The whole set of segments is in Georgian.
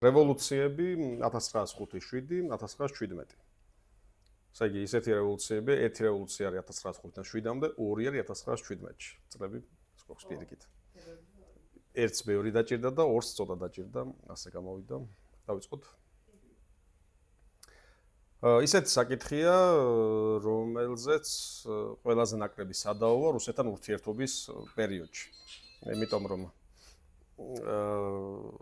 რევოლუციები 1905-7, 1917. ესე იგი, ისეთი რევოლუციები, ერთი რევოლუცია არის 1905-დან 7-მდე, ორი არის 1917-ში. წლები სკოქს პირიქით. ერთს ბევრი დაჭირდა და ორს ცოტა დაჭირდა, ასე გამოვიდა. დავიწყოთ. ისეთი საკითხია, რომელზეც ყველაზე ნაკლები სადაოა რუსეთთან ურთიერთობის პერიოდში. იმიტომ რომ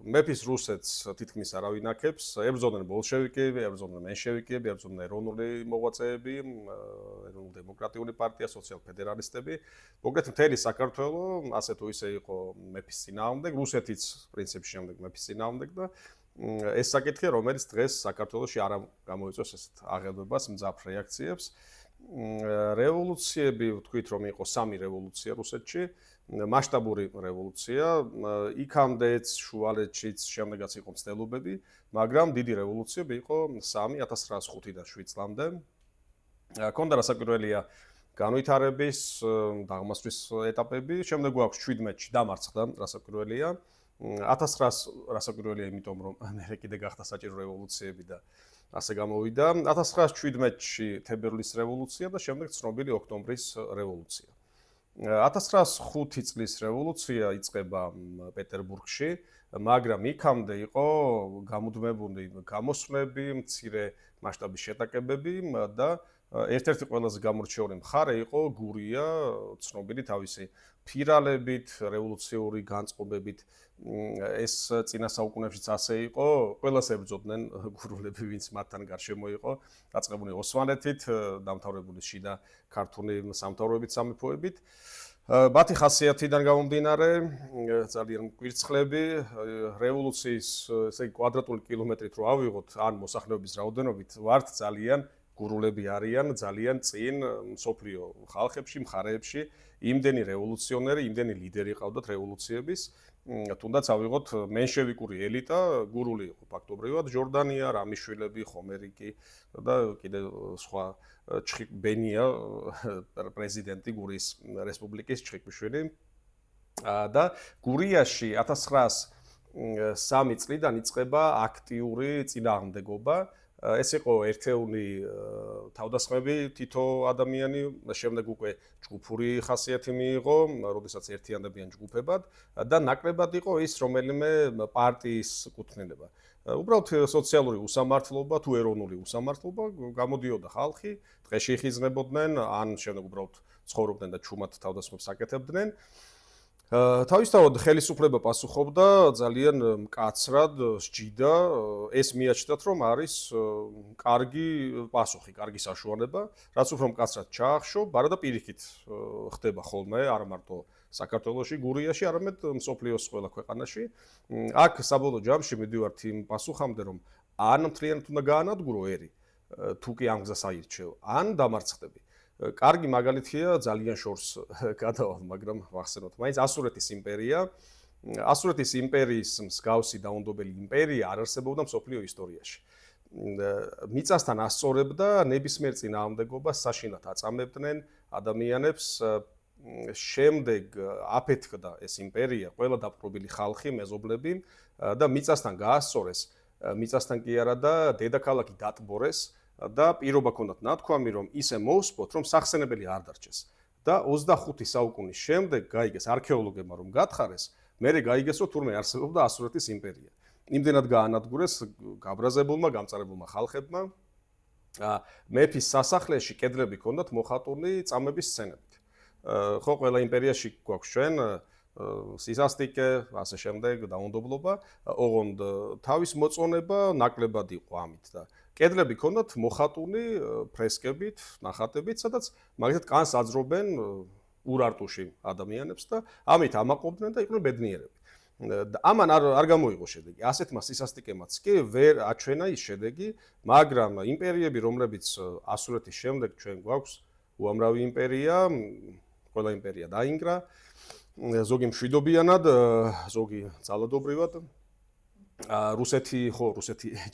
მეფის რუსეთს თითქმის არავინ აქებს, ებრძოდნენ ბოლშევიკები, ებრძოდნენ მენშევიკები, ებრძოდნენ ეროვნული მოღვაწეები, ეროვნულ დემოკრატიული პარტია, სოციალ-ფედერალისტები. მოკლედ მთელი საქართველო ასე თუ ისე იყო მეფის წინააღმდეგ, რუსეთიც პრინციპში შემდეგ მეფის წინააღმდეგ და ეს საკითხია, რომელიც დღეს საქართველოში არ გამოიწვევს ესეთ აღებებას, მძაფრ რეაქციებს. რევოლუციები, ვთქვით, რომ იყო სამი რევოლუცია რუსეთში, მასშტაბური რევოლუცია, იქამდეც, შუალედშიც, შემდეგაც იყო მცდელობები, მაგრამ დიდი რევოლუციები იყო 1905-დან 7 წლამდე. ჰქონდა რასაკვირველია განვითარების, დაღმასვის ეტაპები, შემდეგ გვაქვს 17-ში დამარცხდა რასაკვირველია. 1900 რასაკვირველია, იმიტომ რომ მე კიდე გახდა საჭირო რევოლუციები და ასე გამოვიდა. 1917-ში თებერვლის რევოლუცია და შემდეგ ცნობილი ოქტომბრის რევოლუცია. 1905 წლის რევოლუცია იწყება პეტერბურგში, მაგრამ იქამდე იყო გამუდმებული გამოსვლები, მცირე მასშტაბის შეტაკებები და ერთ-ერთი ყველაზე გამორჩეული მხარე იყო გურია, ცნობილი თავისი ფირალებით, რევოლუციური განწყობებით. ეს წინა საუკუნეებშიც ასე იყო, ყველას ებრძოდნენ გურულები, ვინც მათთან გარშემო იყო, დაწყებული ოსმალეთით, დამთავრებული შიდა ქართული სამთავროებით, სამეფოებით. მათი ხასიათიდან გამომდინარე, ძალიან მკვირცხლები, რევოლუციის, ესე იგი, კვადრატული კილომეტრით რო ავიღოთ, ან მოსახლეობის რაოდენობით, ვართ ძალიან გურულები არიან, ძალიან წინ მსოფლიო ხალხებში, მხარეებში, იმდენი რევოლუციონერი, იმდენი ლიდერი ყავდათ რევოლუციების. თუნდაც ავიღოთ მენშევიკური ელიტა, გურული იყო ფაქტობრივად, ჯორდანია, რამიშვილები, ხომერიკი და კიდე სხვა ბენია, პრეზიდენტი გურიის რესპუბლიკის ჩხიკვიშვილი. და გურიაში 1903 წლიდან იწყება აქტიური წინააღმდეგობა. ეს იყო ერთეული თავდასხმები, თითო ადამიანი, შემდეგ უკვე ჯგუფური ხასიათი მიიღო, როდესაც ერთიანდებიან ჯგუფებად და ნაკლებად იყო ის რომელიმე პარტიის კუთვნილება. უბრალოდ სოციალური უსამართლობა თუ ეროვნული უსამართლობა გამოდიოდა ხალხი, დღეში იხიზნებოდნენ, ან შემდეგ უბრალოდ ცხოვრობდნენ და ჩუმად თავდასხმებს აკეთებდნენ. თავისთავად ხელისუფლება პასუხობდა ძალიან მკაცრად, სჯიდა, ეს მიაჩნდათ, რომ არის კარგი პასუხი, კარგი საშუალება, რაც უფრო მკაცრად ჩაახშო, ბარადა პირიქით ხდება ხოლმე, არა მარტო საქართველოში, გურიაში, არამედ მსოფლიოს ყველა ქვეყანაში. აქ საბოლოო ჯამში მივდივართ იმ პასუხამდე, რომ ან მთლიანად უნდა გაანადგურო ერი, თუ კი ამ გზას აირჩევ, ან დამარცხდები. კარგი მაგალითია, ძალიან შორს გადავალ, მაგრამ ვახსენოთ, მაინც ასურეთის იმპერია. ასურეთის იმპერიის მსგავსი დაუნდობელი იმპერია არ არსებობდა მსოფლიო ისტორიაში. მიწასთან ასწორებდა ნებისმიერ წინააღმდეგობას, საშინად აწამებდნენ ადამიანებს. შემდეგ აფეთქდა ეს იმპერია, ყველა დაპყრობილი ხალხი, მეზობლები და მიწასთან გაასწორეს, მიწასთან კი არა და დედაქალაქი დატბორეს. და პირობა ქონდათ ნათქვამი, რომ ისე მოусპოთ, რომ სახსენებელი არ დარჩეს. და 25 საუკუნის შემდეგ გაიგეს არქეოლოგებმა, რომ გათხარეს, მერე გაიგეს, რომ თურმე არსებობდა ასურეთის იმპერია. იმდენად გაანადგურეს გაბრაზებულმა, გამწარებულმა ხალხებმა. მეფის სასახლეში კედლები ქონდათ მოხატული წამების სცენებით. ხო, ყველა იმპერიაში გვაქვს ჩვენ სისასტიკე, ასე შემდეგ, დაუნდობლობა, ოღონდ თავის მოწონება ნაკლებად იყო ამით და კედლები ქონდათ მოხატული ფრესკებით, ნახატებით, სადაც მაგალითად კანს აძრობენ ურარტუში ადამიანებს და ამით ამაყობდნენ და იყვნენ ბედნიერები. ამან არ გამოიღო შედეგი. ასეთმა სისასტიკემაც კი ვერ აჩვენა ის შედეგი, მაგრამ იმპერიები, რომლებიც ასურეთის შემდეგ ჩვენ გვაქვს, უამრავი იმპერია, ყველა იმპერია დაინგრა, ზოგი მშვიდობიანად, ზოგი ძალადობრივად. რუსეთი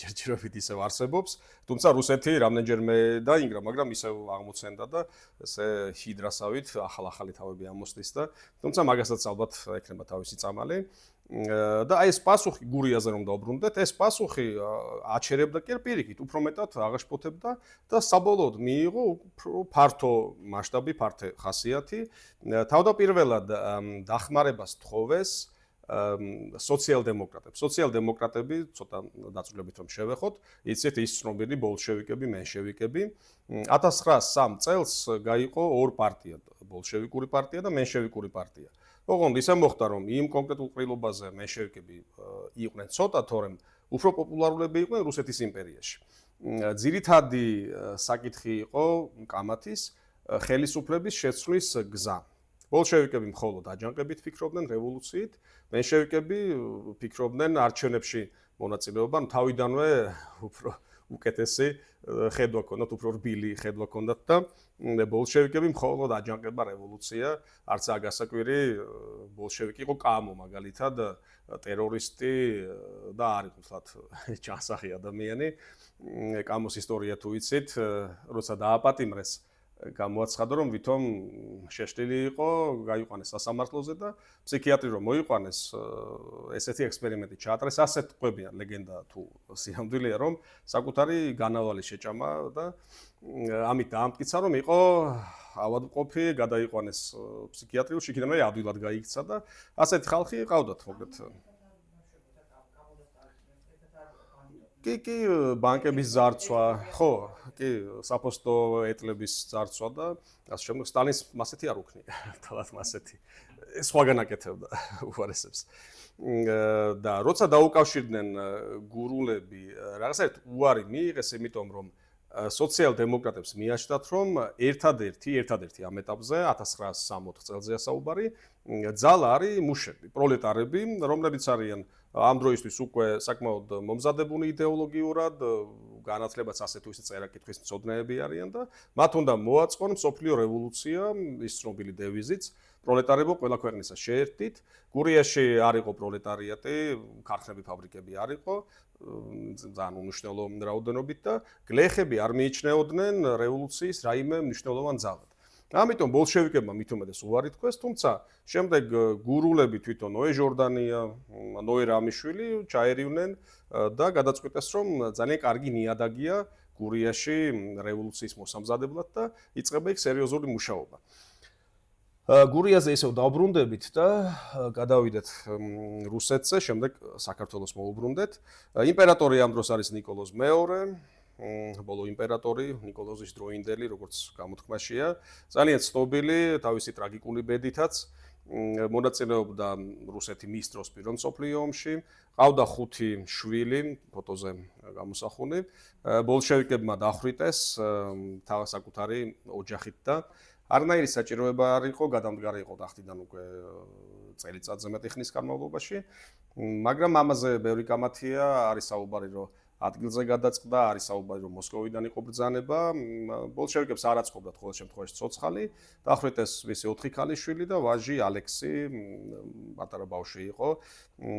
ჯერჯერობით ისევ არსებობს, თუმცა რუსეთი რამდენჯერმე დაინგრა, მაგრამ ისევ აღმოცენდა და ესე ჰიდრასავით ახალი თავები ამოსდის და თუმცა მაგასაც ალბათ ექნება თავისი წამალი. და ეს პასუხი გურიაზე რომ დავბრუნდეთ, ეს პასუხი აჩერებდა კი პირიქით, უფრო მეტად აღაშფოთებდა და საბოლოოდ მიიღო უფრო ფართო მასშტაბი, ფართო ხასიათი. თავდაპირველად დახმარებას თხოვეს სოციალ-დემოკრატებს. სოციალ-დემოკრატები ცოტა დაწვრილებით რომ შევეხოთ, იცით ის ცნობილი ბოლშევიკები, მენშევიკები. 1903 წელს გაიყო ორ პარტიად, ბოლშევიკური პარტია და მენშევიკური პარტია. ოღონდ ისე მოხდა რომ იმ კონკრეტულ ყრილობაზე მენშევიკები იყვნენ ცოტა, თორემ უფრო პოპულარულები იყვნენ რუსეთის იმპერიაში. ძირითადი საკითხი იყო კამათის ხელისუფლების შეცვლის გზა. ბოლშევიკები მხოლოდ აჯანყებით ფიქრობდნენ რევოლუციით, მენშევიკები ფიქრობდნენ არჩევნებში მონაწილეობა, თავიდანვე უფრო უკეთესი ხედვა ჰქონდათ, უფრო რბილი ხედვა ჰქონდათ და ბოლშევიკები მხოლოდ აჯანყება რევოლუცია, არც აგასაკვირი ბოლშევიკი იყო კამო მაგალითად ტერორისტი და არის თლათ ჩანსახი ადამიანი. კამოს ისტორია თუ იცით, როცა დააპატიმრეს გამოაცხადა რომ ვითომ შეშლილი იყო, გაიყვანეს სასამართლოზე და ფსიქიატრი რომ მოიყვანეს, ესეთი ექსპერიმენტი ჩაატრეს, ასეთ ყვებიან ლეგენდა თუ სიამდვილეა რომ საკუთარი განავალი შეჭამა და ამით დაამტკიცა რომ იყო ავადმყოფი, გადაიყვანეს ფსიქიატრიულში, იქიდან ადვილად გაიქცა და ასეთი ხალხი ყავდათ მოკლედ. კი, ბანკების ძარცვა, ხო, კი, საფოსტო ეტლების ძარცვა და ასე შემდეგ სტალინის მასეთი არ უქნია, თალათ მასეთი. სხვაგან აკეთებდა უარესებს. და როცა დაუკავშირდნენ გურულები, რაღაცა უარი მიიღეს, იმიტომ რომ სოციალ-დემოკრატებს მიაჩნდათ, რომ ერთადერთი ამ ეტაპზე 1964 წელზეა საუბარი, ძალა არის მუშები, პროლეტარები, რომლებიც არიან ამ დროისთვის უკვე საკმაოდ მომზადებული იდეოლოგიურად, განათლებაც ასე თუ ისე წერა-კითხვის მცოდნეები არიან და მათ უნდა მოაწყონ მსოფლიო რევოლუცია, ის ცნობილი დევიზიც, პროლეტარებო ყველა ქვეყნისა შეერთდით. გურიაში არ იყო პროლეტარიატი, ქარხნები, ფაბრიკები არ იყო, ძალიან უმნიშვნელო რაოდენობით და გლეხები არ მიიჩნეოდნენ რევოლუციის რაიმე მნიშვნელოვან ძალად. ამიტომ ბოლშევიკებმა მით უმეტეს უარი თქვეს, თუმცა შემდეგ გურულები თვითონ ნოე ჟორდანია, ნოე რამიშვილი ჩაერივნენ და გადაწყვიტეს, რომ ძალიან კარგი ნიადაგია გურიაში რევოლუციის მოსამზადებლად და იწყება იქ სერიოზული მუშაობა. გურიაზე ისევ დავბრუნდებით და გადავიდეთ რუსეთზე, შემდეგ საქართველოს მოუბრუნდეთ. იმპერატორი ამ დროს არის ნიკოლოზ მეორე. ბოლო იმპერატორი, ნიკოლოზის დროინდელი, როგორც გამოთქმაშია, ძალიან ცნობილი, თავისი ტრაგიკული ბედითაც, მონაწილეობდა რუსეთი მის დროს პირველ მსოფლიო ომში, ყავდა 5 შვილი, ფოტოზე გამოსახული, ბოლშევიკებმა დახვრიტეს საკუთარი ოჯახით და არნაირი საჭიროება არ იყო, გადამდგარი იყო ტახტიდან უკვე წელიწადზე მეტი ხნის განმავლობაში, მაგრამ ამაზე ბევრი კამათია, არის საუბარი, რომ ადგილზე გადაწყდა, არის საუბარი, რომ მოსკოვიდან იყო ბრძანება, ბოლშევიკებს არ აწყობდათ ყოველ შემთხვევაში ცოცხალი, დახვრიტეს მისი 4 ქალიშვილი და ვაჟი ალექსი, პატარა ბავშვი იყო.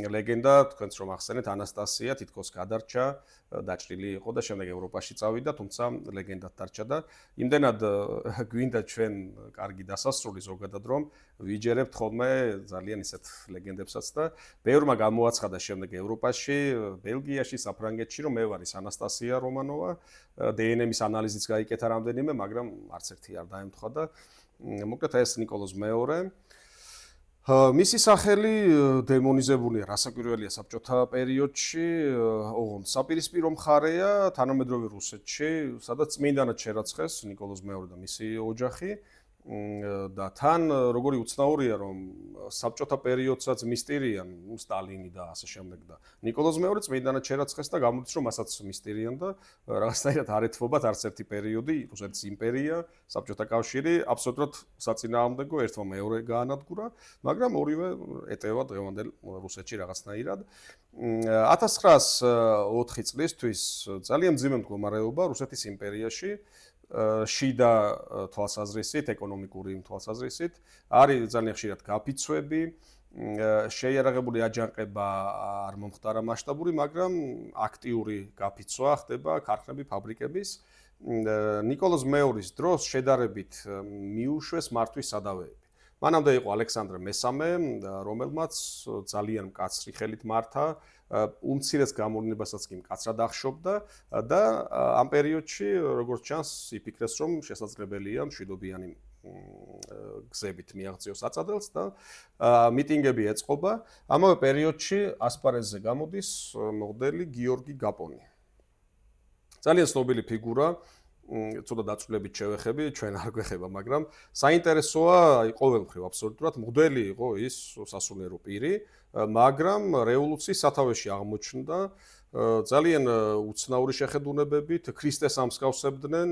ლეგენდა, თქვენც რომ ახსენეთ, ანასტასია თითქოს გადარჩა, დაჭრილი იყო და შემდეგ ევროპაში წავიდა, თუმცა ლეგენდად დარჩა და იმდენად გვინდა ჩვენ კარგი დასასრული ზოგადად რომ ვიჯერებთ ხოლმე ძალიან ისეთ ლეგენდებსაც და ბევრმა გამოაცხადა შემდეგ ევროპაში, ბელგიაში, საფრანგეთში რომ მე ვარ ის ანასტასია რომანოვა, დნმ-ის ანალიზიც გაიკეთა რამდენიმე, მაგრამ არც ერთი არ დაემთხვა და მოკლედ ეს ნიკოლოზ მეორე. მისი სახელი დემონიზებულია რასაკვირველია საბჭოთა პერიოდში, ოღონდ საპირისპირო მხარეა თანამედროვე რუსეთში, სადაც წმინდანად შერაცხეს ნიკოლოზ მეორე და მისი ოჯახი. და თან როგორი უცნაურია რომ საბჭოთა პერიოდსაც მისტირიან სტალინი და ასე შემდეგ და ნიკოლოზ მეორე წმინდანად შერაცხეს და გამოდის რომ მასაც მისტირიან და რაღაცნაირად არ ეთმობათ არც ერთი პერიოდი რუსეთის იმპერია საბჭოთა კავშირი აბსოლუტურად საწინააღმდეგო ერთმა მეორე გაანადგურა მაგრამ ორივე ეტევა დღევანდელ რუსეთში რაღაცნაირად 1904 წლისთვის ძალიან მძიმე მდგომარეობა რუსეთის იმპერიაში შიდა თვალსაზრისით, ეკონომიკური თვალსაზრისით, არის ძალიან ხშირად გაფიცვები, შეიარაღებული აჯანყება არ მომხდარა მასშტაბური, მაგრამ აქტიური გაფიცვა ხდება ქარხნები, ფაბრიკების. ნიკოლოზ მეორის დროს შედარებით მიუშვეს მართვის სადავეები. მანამდე იყო ალექსანდრე მესამე, რომელმაც ძალიან მკაცრი ხელით მართა, უმცირეს გამოვლენებასაც კი მკაცრად ახშობდა და ამ პერიოდში, როგორც ჩანს, იფიქრეს, რომ შესაძლებელია მშვიდობიანი გზებით მიაღწიოს აწადელს და მიტინგები ეწყობა. ამავე პერიოდში ასპარეზზე გამოდის მღვდელი გიორგი გაპონი. ძალიან ცნობილი ფიგურა, ცოტა დაწვრილებით შევეხები, ჩვენ არ გვეხება, მაგრამ საინტერესოა ყოველმხრივ აბსოლუტურად მღვდელი იყო ის სასულიერო პირი, მაგრამ რევოლუციის სათავეში აღმოჩნდა ძალიან უცნაური შეხედულებებით, ქრისტეს ამსგავსებდნენ,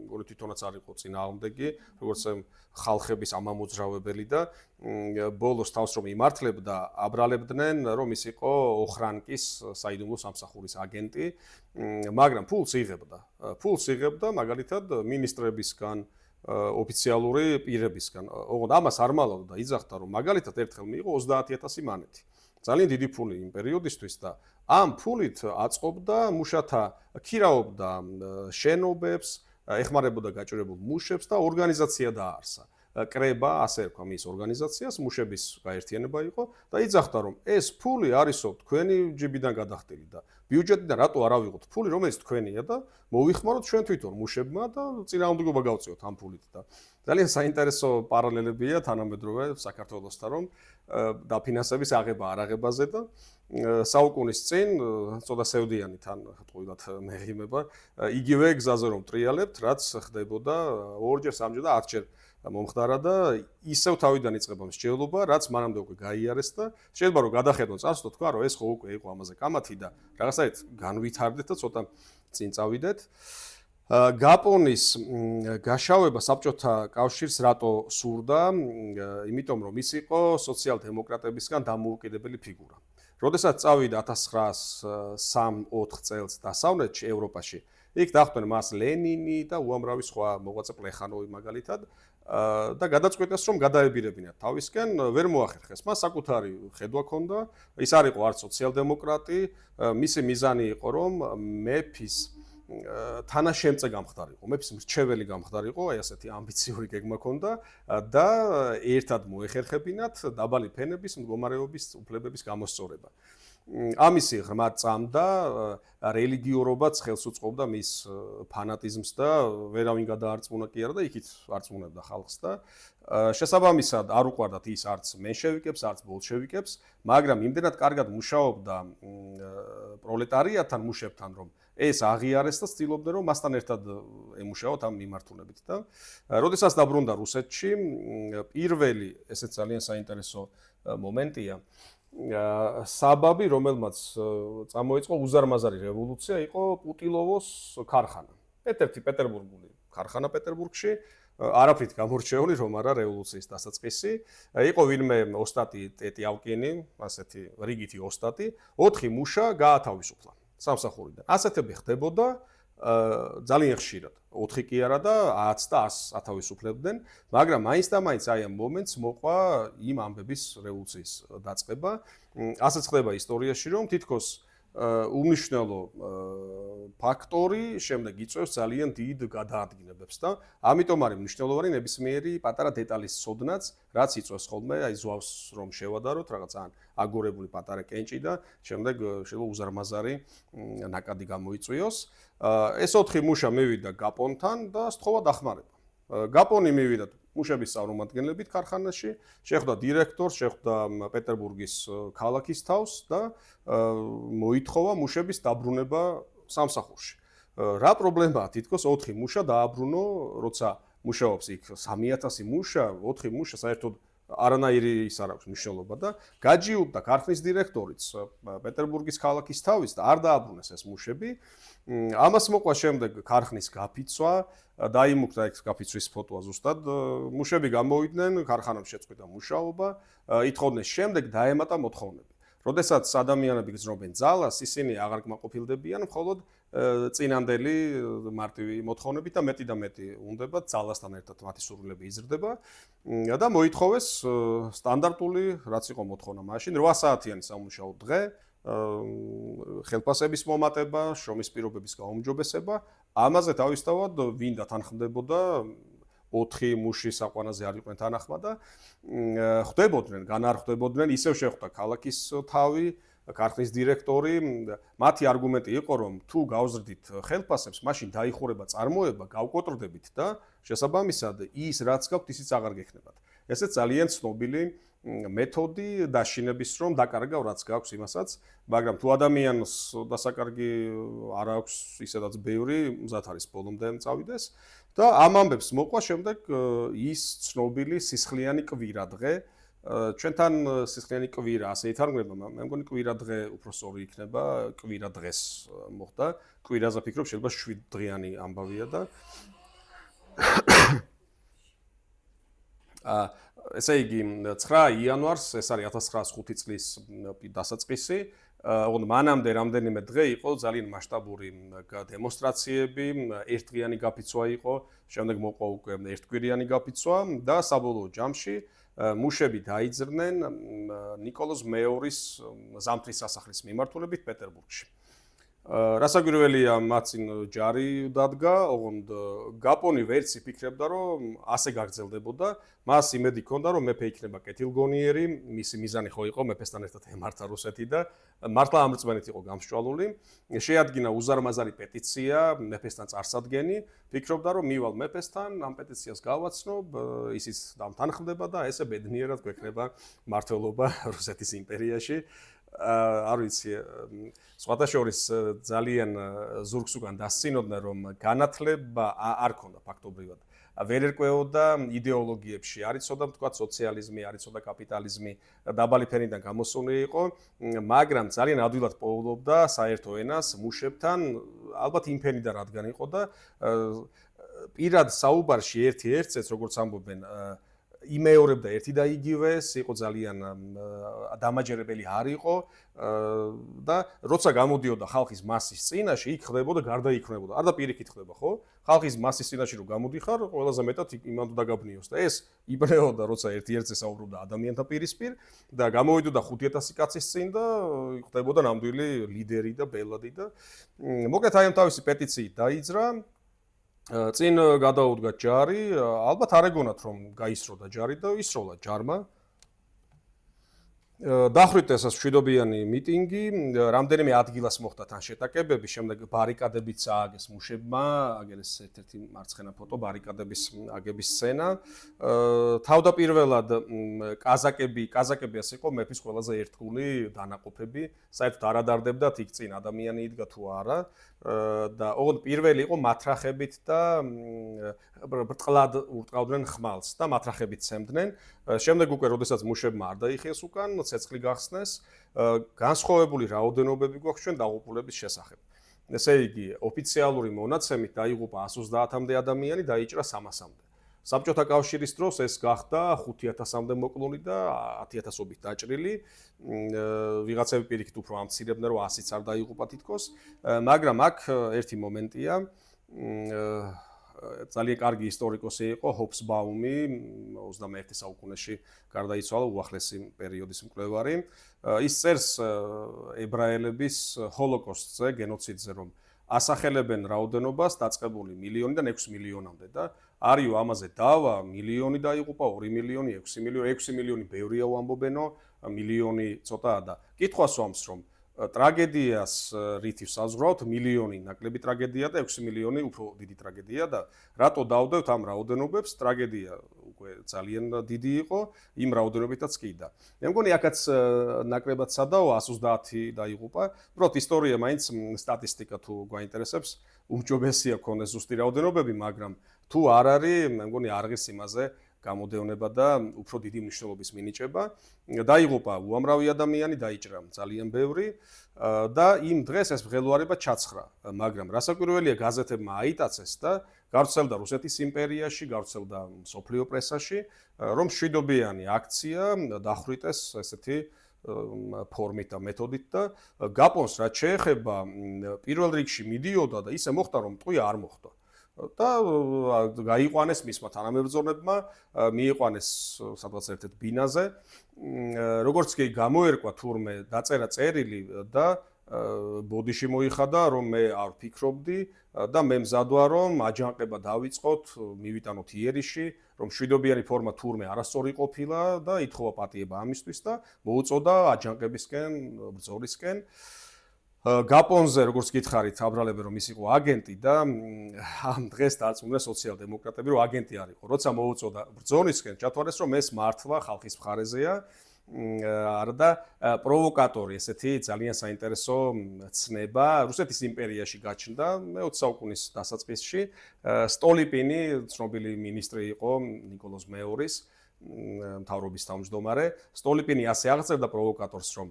როგორ თვითონაც არ იყო წინააღმდეგი, როგორც ხალხების ამამოძრავებელი და ბოლოს თავს რომ იმართლებდა, აბრალებდნენ, რომ ის იყო ოხრანკის საიდუმლო სამსახურის აგენტი, მაგრამ ფულს იღებდა, მაგალითად, მინისტრებისგან, ოფიციალური პირებისგან. ოღონდ ამას არ მალავდა, იძახდა, რომ მაგალითად ერთხელ მიიღო 30,000 მანეთი. ძალიან დიდი ფული იმ პერიოდისთვის და ამ ფულით აწყობდა მუშათა, ქირაობდა შენობებს, ეხმარებოდა გაჭირებულ მუშებს და ორგანიზაცია დააარსა. კრება, ასე რქვა მის ორგანიზაციას, მუშების გაერთიანება იყო და იძახდა, რომ ეს ფული არისო თქვენი ჯიბიდან გადახდილი და ბიუჯეტიდან რატო არ ავიღოთ ფული, რომელიც თქვენია და მოვიხმაროთ ჩვენ თვითონ მუშებმა და წინააღმდეგობა გავწიოთ ამ ფულით და ძალიან საინტერესო პარალელებია თანამედროვე საქართველოსთან, რომ დაფინანსების აღება არაღებაზე და საუკუნის წინ ცოტა სევდიანი თან თქვათ მეღიმება იგივე გზაზე რომ ტრიალებთ, რაც ხდებოდა 2-ჯერ, 3-ჯერ და 10-ჯერ მომხდარა და ისევ თავიდან იწყება მსჯელობა, რაც მანამდე უკვე გაიარეს და შეიძლება რომ გადახედონ წარსულს და თქვა რომ ეს ხო უკვე იყო ამაზე კამათი და რაღაცაით განვითარდეთ და ცოტა წინ წავიდეთ. გაპონის გაშავება საბჭოთა კავშირს რატო სურდა? იმიტომ რომ ის იყო სოციალ-დემოკრატებისგან დამოუკიდებელი ფიგურა. როდესაც წავიდა 1903-4 წელს დასავლეთში, ევროპაში, იქ დახვდნენ მას ლენინი და უამრავი სხვა მოღვაწე პლეხანოვი მაგალითად და გადაწყვეტეს რომ გადაებირებინათ თავისკენ, ვერ მოახერხეს. მას საკუთარი ხედვა ჰქონდა, ის არ იყო არც სოციალ-დემოკრატი, მისი მიზანი იყო რომ მეფის თანაშემწე გამხდარიყო, მეფის მრჩეველი გამხდარიყო, აი ასეთი ამბიციური გეგმა ჰქონდა და ერთად მოეხერხებინათ დაბალი ფენების მდგომარეობის უფლებების გამოსწორება. ამისი ღრმა წამდა, რელიგიურობაც ხელს უწყობდა მის ფანატიზმს და ვერავინ გადაარწმუნა კი არა და იქით არწმუნებდა ხალხს და შესაბამისად არ უყვარდათ ის არც მენშევიკებს, არც ბოლშევიკებს, მაგრამ იმდენად კარგად მუშაობდა პროლეტარიატთან, მუშებთან, რომ ეს აღიარეს და ცდილობდნენ რომ მასთან ერთად ემუშაოთ ამ მიმართულებით და როდესაც დაბრუნდა რუსეთში, პირველი ესეც ძალიან საინტერესო მომენტია, საბაბი, რომელმაც წამოიწყო უზარმაზარი რევოლუცია, იყო პუტილოვოს ქარხანა. ერთ-ერთი პეტერბურგული ქარხანა პეტერბურგში, არაფრით გამორჩეული, რომ არა რევოლუციის დასაწყისი. იყო ვინმე ოსტატი ტეტიავკინი, ასეთი რიგითი ოსტატი, 4 მუშა გაათავისუფლა სამსახურიდან. ასეთები ხდებოდა ძალიან ხშირად. 4 კი არა და 10 და 100 ათავისუფლებდნენ, მაგრამ მაინც და მაინც აი ამ მომენტს მოყვა იმ ამბების რევოლუციის დაწყება. ასეც ხდება ისტორიაში, რომ თითქოს უმნიშვნელო ფაქტორი შემდეგ იწვევს ძალიან დიდ გადაადგინებებს და ამიტომ არის მნიშვნელოვანი ნებისმიერი პატარა დეტალის ცოდნაც, რაც იწვევს ხოლმე აი ზვავს რომ შევადაროთ რაღაც ან აგორებული პატარა კენჭი და შემდეგ შეიძლება უზარმაზარი ნაკადი გამოიწვიოს. ეს 4 მუშა მივიდა გაპონთან და სთხოვა დახმარება. გაპონი მივიდა მუშების წარმომადგენლებით ქარხანაში, შეხვდა დირექტორს, შეხვდა პეტერბურგის ქალაქის თავს და მოითხოვა მუშების დაბრუნება სამსახურში. რა პრობლემაა? თითქოს 4 მუშა დააბრუნო, როცა მუშაობს იქ 3000 მუშა, 4 მუშა საერთოდ არანაირი ის არ აქვს მნიშვნელობა და გაჯიუტდა ქარხნის დირექტორიც პეტერბურგის ქალაქის თავის და არ დააბრუნეს ეს მუშები. ამას მოყვა შემდეგ ქარხნის გაფიცვა, დაიმუქრა ეს გაფიცვის ფოტოა ზუსტად. მუშები გამოვიდნენ, ქარხანამ შეწყვიტა მუშაობა, ითხოვდნენ შემდეგ დაემატა მოთხოვნები. როდესაც ადამიანები გრძნობენ ძალას, ისინი აღარ კმაყოფილდებიან, მხოლოდ წინანდელი მარტივი მოთხოვნებით და მეტი და მეტი უნდებათ ძალასთან ერთად მათი სურვილები იზრდება და მოითხოვეს სტანდარტული, რაც იყო მოთხოვნა მაშინ, 8 საათიანი სამუშაო დღე, ხელფასების მომატება, შრომის პირობების გაუმჯობესება, ამაზე თავისთავად ვინ დათანხმდებოდა 4 მუში საყვანაზე არ იყვნენ თანახმად და ხვდებოდნენ, განარხვდებოდნენ, ისევ შეხვდა ქალაქის თავი, ქარხნის დირექტორი, მათი არგუმენტი იყო, რომ თუ გავზრდით ხელფასებს, მაშინ დაიხურება წარმოება, გავკოტრდებით და შესაბამისად ის რაც გაქვთ, ისიც აღარ გექნებათ. ესეც ძალიან ცნობილი მეთოდი დაშინების, რომ დაკარგავ რაც გაქვს იმასაც, მაგრამ თუ ადამიანს დასაკარგი არ აქვს ისედაც ბევრი, მზად არის ბოლომდე წავიდეს და ამ ამბებს მოყვა შემდეგ ის ცნობილი სისხლიანი კვირა დღე. ჩვენთან სისხლიანი კვირა ასე ითარგმნება, მე მგონი კვირა დღე უფრო სწორი იქნება, კვირა დღეს მოხდა. კვირაზე ფიქრობ შეიძლება 7 დღიანი ამბავია და ესე იგი 9 იანვარს, ეს არის 1905 წლის დასაწყისი, ოღონდ მანამდე რამდენიმე დღე იყო ძალიან მასშტაბური დემონსტრაციები, ერთდღიანი გაფიცვა იყო, შემდეგ მოყვა უკვე ერთკვირიანი გაფიცვა და საბოლოო ჯამში მუშები დაიძრნენ ნიკოლოზ მეორის ზამთრის სასახლის მიმართულებით პეტერბურგში. რასაკვირველია, მათ წინ ჯარი დადგა, ოღონდ გაპონი ვერც იფიქრებდა, რომ ასე გაგრძელდებოდა. მას იმედი ჰქონდა, რომ მეფე იქნება კეთილგონიერი, მისი მიზანი ხო იყო მეფესთან ერთად ემართა რუსეთი და მართლა ამ რწმენით იყო გამსჭვალული. შეადგინა უზარმაზარი პეტიცია მეფესთან წარსადგენი, ფიქრობდა, რომ მივალ მეფესთან, ამ პეტიციას გავაცნობ, ისიც დამთანხმდება და ესე ბედნიერად გვექნება მმართველობა რუსეთის იმპერიაში. არ ვიცი, სხვათა შორის ძალიან ზურგს უკან დასცინოდნენ, რომ განათლება არ ქონდა ფაქტობრივად. ვერ ერკვეოდა იდეოლოგიებში, არ იცოდა თქვა სოციალიზმი, არ იცოდა კაპიტალიზმი, დაბალი ფენიდან გამოსული იყო, მაგრამ ძალიან ადვილად პოულობდა საერთო ენას მუშებთან, ალბათ იმ ფენიდან რადგან იყო და პირად საუბარში ერთ-ერთს, როგორც ამბობენ, იმეორებდა ერთი და იგივეს, იყო ძალიან დამაჯერებელი არ იყო და როცა გამოდიოდა ხალხის მასის წინაშე, იქ ხდებოდა გარდაიქმნებოდა. არ და პირიქით ხდება, ხო? ხალხის მასის წინაშე რო გამოდიხარ, ყველაზე მეტად იმან თუ დაგაბნიოს და ეს იბნეოდა, როცა ერთ-ერთზე საუბრობდა ადამიანთა პირისპირ და გამოვიდოდა 5000 კაცის წინ და ხდებოდა ნამდვილი ლიდერი და ბელადი და მოკლედ აი ამ თავისი პეტიციით დაიძრა. წინ გადაუდგა ჯარი, ალბათ არ ეგონათ რომ გაისროდა ჯარი და ისროლა ჯარმა. დახვით ესას მშვიდობიანი მიტინგი, რამდენიმე ადგილას მოხდა თან შეტაკებები, შემდეგ ბარიკადებიც ააგეს მუშებმა, აგერეს ერთ-ერთი მარცხენა ფოტო ბარიკადების აგების სცენა. თავდაპირველად კაზაკები ასე იყო მეფის ყველაზე ერთგული დანაყოფები, საერთოდ არ ადარდებდათ იქ წინ ადამიანი იდგა თუ არა და ოღონდ პირველი იყო მათრახებით და ბრტყლად ურტყავდნენ ხმალს და მათრახებით ცემდნენ. შემდეგ უკვე როდესაც მუშებმა არ დაიხიეს უკან, ცეცხლი გახსნეს, განსხვავებული რაოდენობები გვაქვს ჩვენ დაღუპულების შესახებ. ესე იგი, ოფიციალური მონაცემით დაიღუპა 130-მდე ადამიანი, დაიჭრა 300-მდე. საბჭოთა კავშირის დროს ეს გახდა 5000-მდე მოკლული და 10000-ობით დაჭრილი. ვიღაცები პირიქით უფრო ამცირებდნენ, რომ 100-იც არ დაიღუპა თითქოს, მაგრამ აქ ერთი მომენტია. ძალიან კარგი ისტორიკოსი იყო ჰობსბაუმი, 21 საუკუნეში გარდაიცვალა, უახლესი პერიოდის მკვლევარი. ის წერს ებრაელების ჰოლოკოსტზე, გენოციდზე, რომ ასახელებენ რაოდენობას დაწყებული მილიონიდან 6 მილიონამდე და არიო ამაზე დავა, მილიონი დაიღუპა, 2 მილიონი, 6 მილიონი, 6 მილიონი ბევრია უამბობენო, მილიონი ცოტაა და კითხვა სვამს, რომ ტრაგედიას რითი საზღვრავთ, მილიონი ნაკლები ტრაგედია და 6 მილიონი უფრო დიდი ტრაგედია და რატო დავდევთ ამ რაოდენობებს? ტრაგედია უკვე ძალიან დიდი იყო, იმ რაოდენობითაც კი და. მე მგონი აქაც ნაკლებად სადაო 130 დაიღუპა. უბრალოდ ისტორია მაინც სტატისტიკა თუ გვაინტერესებს, უმჯობესია ქონდეს ზუსტი რაოდენობები, მაგრამ თუ არ არის, მე მგონი არღის იმაზე გამოდევნება და უფრო დიდი მნიშვნელობის მინიჭება. დაიღუპა უამრავი ადამიანი, დაიჭრა ძალიან ბევრი და იმ დღეს ეს მღელვარება ჩაცხრა, მაგრამ რასაკვირველია გაზეთებმა აიტაცეს და გავრცელდა რუსეთის იმპერიაში, გავრცელდა მსოფლიო პრესაში, რომ მშვიდობიანი აქცია დახვრიტეს ესეთი ფორმით და მეთოდით და გაპონს რაც შეეხება პირველ რიგში მიდიოდა და ისე მოხდა რომ ტყვია არ მოხდა. და გაიყვანეს მისმა თანამებრძოლებმა, მიიყვანეს სადღაც ერთ-ერთ ბინაზე. როგორც კი გამოერკვა თურმე დაწერა წერილი და ბოდიში მოიხადა, რომ მე არ ვფიქრობდი და მე მზად ვარ, რომ აჯანყება დავიწყოთ, მივიტანოთ იერიში, რომ მშვიდობიანი ფორმა თურმე არასწორი ყოფილა და ითხოვა პატიება ამისთვის და მოუწოდა აჯანყებისკენ, ბრძოლისკენ. გაპონზე, როგორც გითხარით, აბრალებენ რომ ის იყო აგენტი და ამ დღეს დარწმუნდა სოციალ-დემოკრატები, რომ აგენტი არ იყო. როცა მოუწოდა ბრძოლისკენ, ჩათვალეს, რომ ეს მართლა ხალხის მხარეზეა. არა და პროვოკატორი, ესეთი ძალიან საინტერესო ცნება რუსეთის იმპერიაში გაჩნდა მე-20 საუკუნის დასაწყისში. სტოლიპინი, ცნობილი მინისტრი იყო ნიკოლოზ მეორის მთავრობის თავმჯდომარე. სტოლიპინი ასე აღწერდა პროვოკატორს, რომ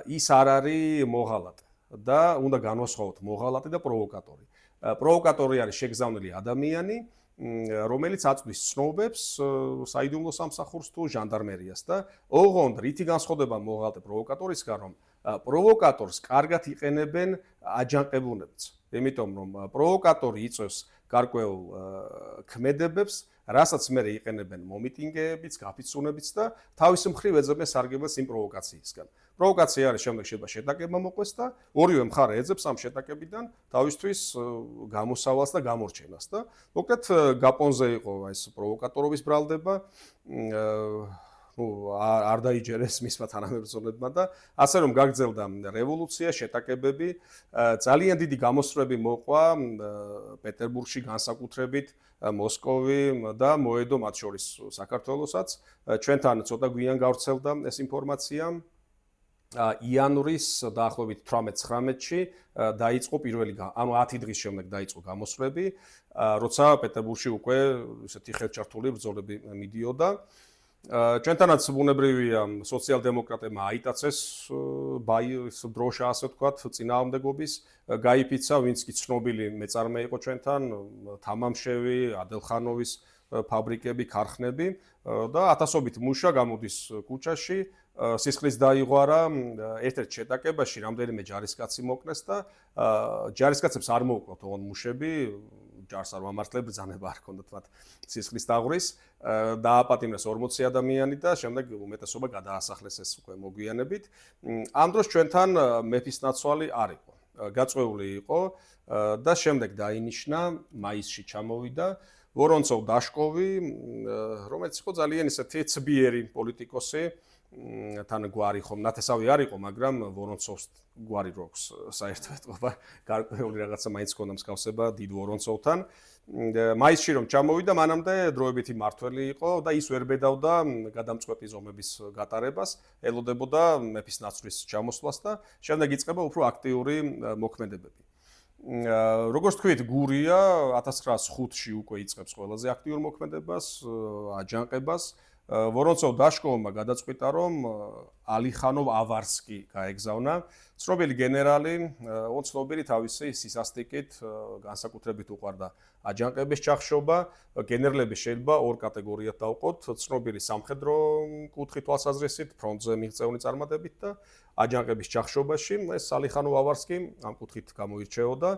ის არ არის მოღალატე და უნდა განვასხვაოთ მოღალატე და პროვოკატორი. პროვოკატორი არის შეგზავნილი ადამიანი, რომელიც აწვდის ცნობებს საიდუმლო სამსახურს თუ ჟანდარმერიას და ოღონდ რითი განსხვავდება მოღალატე პროვოკატორისგან, რომ პროვოკატორს კარგად იყენებენ აჯანყებულებიც. იმიტომ რომ პროვოკატორი იწვევს გარკვეულ ქმედებებს, რასაც მერე იყენებენ მომიტინგეებიც, გაფიცუნებიც და თავის მხრივ ეძებენ სარგებლეს იმ პროვოკაციისგან. პროვოკაცია არის შემდეგ შეიძლება შეტაკება მოყვეს და ორივე მხარე ეძებს ამ შეტაკებიდან თავისთვის გამოსავალს და გამორჩენას და მოკლედ გაპონზე იყო ეს პროვოკატორობის ბრალდება, არ დაიჯერეს მისმა თანამებრძოლებმა და ასე რომ გაგრძელდა რევოლუცია, შეტაკებები, ძალიან დიდი გამოსწრები მოყვა პეტერბურგში განსაკუთრებით, მოსკოვი და მოედო მათ შორის საქართველოსაც. ჩვენთან ცოტა გვიან გავრცელდა ეს ინფორმაცია. იანვრის დაახლოებით 18-19-ში დაიწყო პირველი, ანუ 10 დღის შემდეგ დაიწყო გამოსვლები, როცა პეტერბურგში უკვე ესეთი ხელჩართული ბრძოლები მიდიოდა. ჩვენთანაც ბუნებრივია სოციალ-დემოკრატებმა აიტაცეს დროშა, ასე ვთქვათ, წინააღმდეგობის, გაიფიცა, ვინც კი ცნობილი მეწარმე იყო ჩვენთან, თამამშევი, ადელხანოვის ფაბრიკები, ქარხნები და ათასობით მუშა გამოდის ქუჩაში. სისხლის დაიღვარა ერთ-ერთ შეტაკებაში, რამდენიმე ჯარისკაცი მოკნეს და ჯარისკაცებს არ მოუკლათ ოღონდ მუშები, ჯარს არ ვამართლებ, ბრძანება არ ჰქონდათ მათ სისხლის დაღვრის, დააპატიმრეს 40 ადამიანი და შემდეგ უმეტესობა გადაასახლეს ეს უკვე მოგვიანებით. ამ დროს ჩვენთან მეფის ნაცვალი არ იყო. გაწვეული იყო და შემდეგ დაინიშნა, მაისში ჩამოვიდა ვორონცოვ დაშკოვი, რომელიც იყო ძალიან ისეთი ცბიერი პოლიტიკოსი, თან გვარი ხომ ნათესავი არ იყო, მაგრამ ვორონცოვს გვარი როქს საერთოდ ეთყობა, გარკვეული რაღაცა მაინც ჰქონდა მსგავსება დიდ ვორონცოვთან. მაისში რომ ჩამოვიდა, მანამდე დროებითი მართველი იყო და ის ვერ ბედავდა გადამწყვეტი ზომების გატარებას, ელოდებოდა მეფის ნაცვლის ჩამოსვლას და შემდეგ იწყება უფრო აქტიური მოქმედებები. როგორც თქვით, გურია 1905-ში უკვე იწყებს ყველაზე აქტიურ მოქმედებას, აჯანყებას. ვორონცოვ დაშკოვმა გადაწყვიტა, რომ ალიხანოვ ავარსკი გაეგზავნა. ცნობილი გენერალი, ცნობილი თავისი სისასტიკით, განსაკუთრებით უყვარდა აჯანყების ჩახშობა. გენერლები შეიძლება ორ კატეგორიად დავყოთ, ცნობილი სამხედრო კუთხით თვალსაზრისით, ფრონტზე მიღწეული წარმატებით და აჯანყების ჩახშობაში. ეს ალიხანოვ ავარსკი ამ კუთხით გამოირჩეოდა.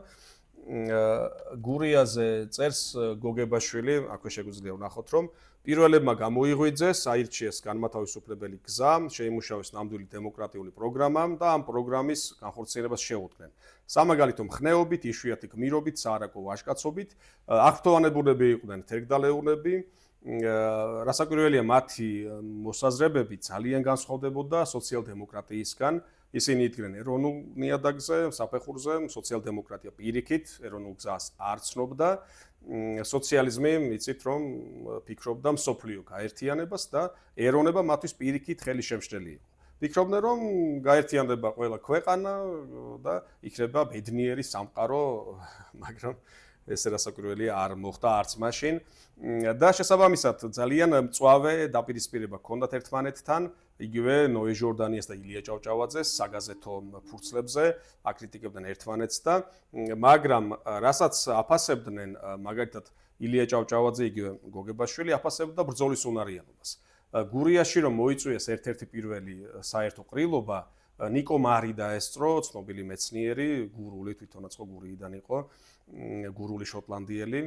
გურიაზე წერს გოგებაშვილი, აქვე შეგვიძლია ვნახოთ, რომ პირველებმა გამოიღვიძეს, აირჩიეს განმათავისუფლებელი გზა, შეიმუშავეს ნამდვილი დემოკრატიული პროგრამა და ამ პროგრამის განხორციელებას შეუდგნენ. სამაგალითო მხნეობით, იშვიათი გმირობით, საარაკო ვაჟკაცობით, აღფრთოვანებულები იყვნენ თერგდალეუნები, რასაკვირველია მათი მოსაზრებები ძალიან განსხვავდებოდა სოციალ-დემოკრატიისგან. ისინი იდგნენ ეროვნულ ნიადაგზე, საფეხურზე, სოციალ-დემოკრატია პირიქით, ეროვნულ გზას არ ცნობდა. სოციალიზმი იცით რომ ფიქრობდა მსოფლიო გაერთიანებას და ეროვნება მათთვის პირიქით ხელი შემშლელი იყო. ფიქრობდნენ რომ გაერთიანდება ყველა ქვეყანა და იქნება ბედნიერი სამყარო, მაგრამ ეს რასაკვირველია არ მოხდა არც მაშინ და შესაბამისად ძალიან მწვავე დაპირისპირება ჰქონდათ ერთმანეთთან, იგივე ნოე ჟორდანიას და ილია ჭავჭავაძეს საგაზეთო ფურცლებზე აკრიტიკებდნენ ერთმანეთს და მაგრამ რასაც აფასებდნენ მაგალითად ილია ჭავჭავაძე იგივე გოგებაშვილი აფასებდა ბრძოლის უნარიანობას. გურიაში რომ მოიწვიეს ერთ-ერთი პირველი საერთო ყრილობა ნიკო მარი დაესწრო, ცნობილი მეცნიერი, გურული, თვითონაც ხო გურიიდან იყო, გურული შოტლანდიელი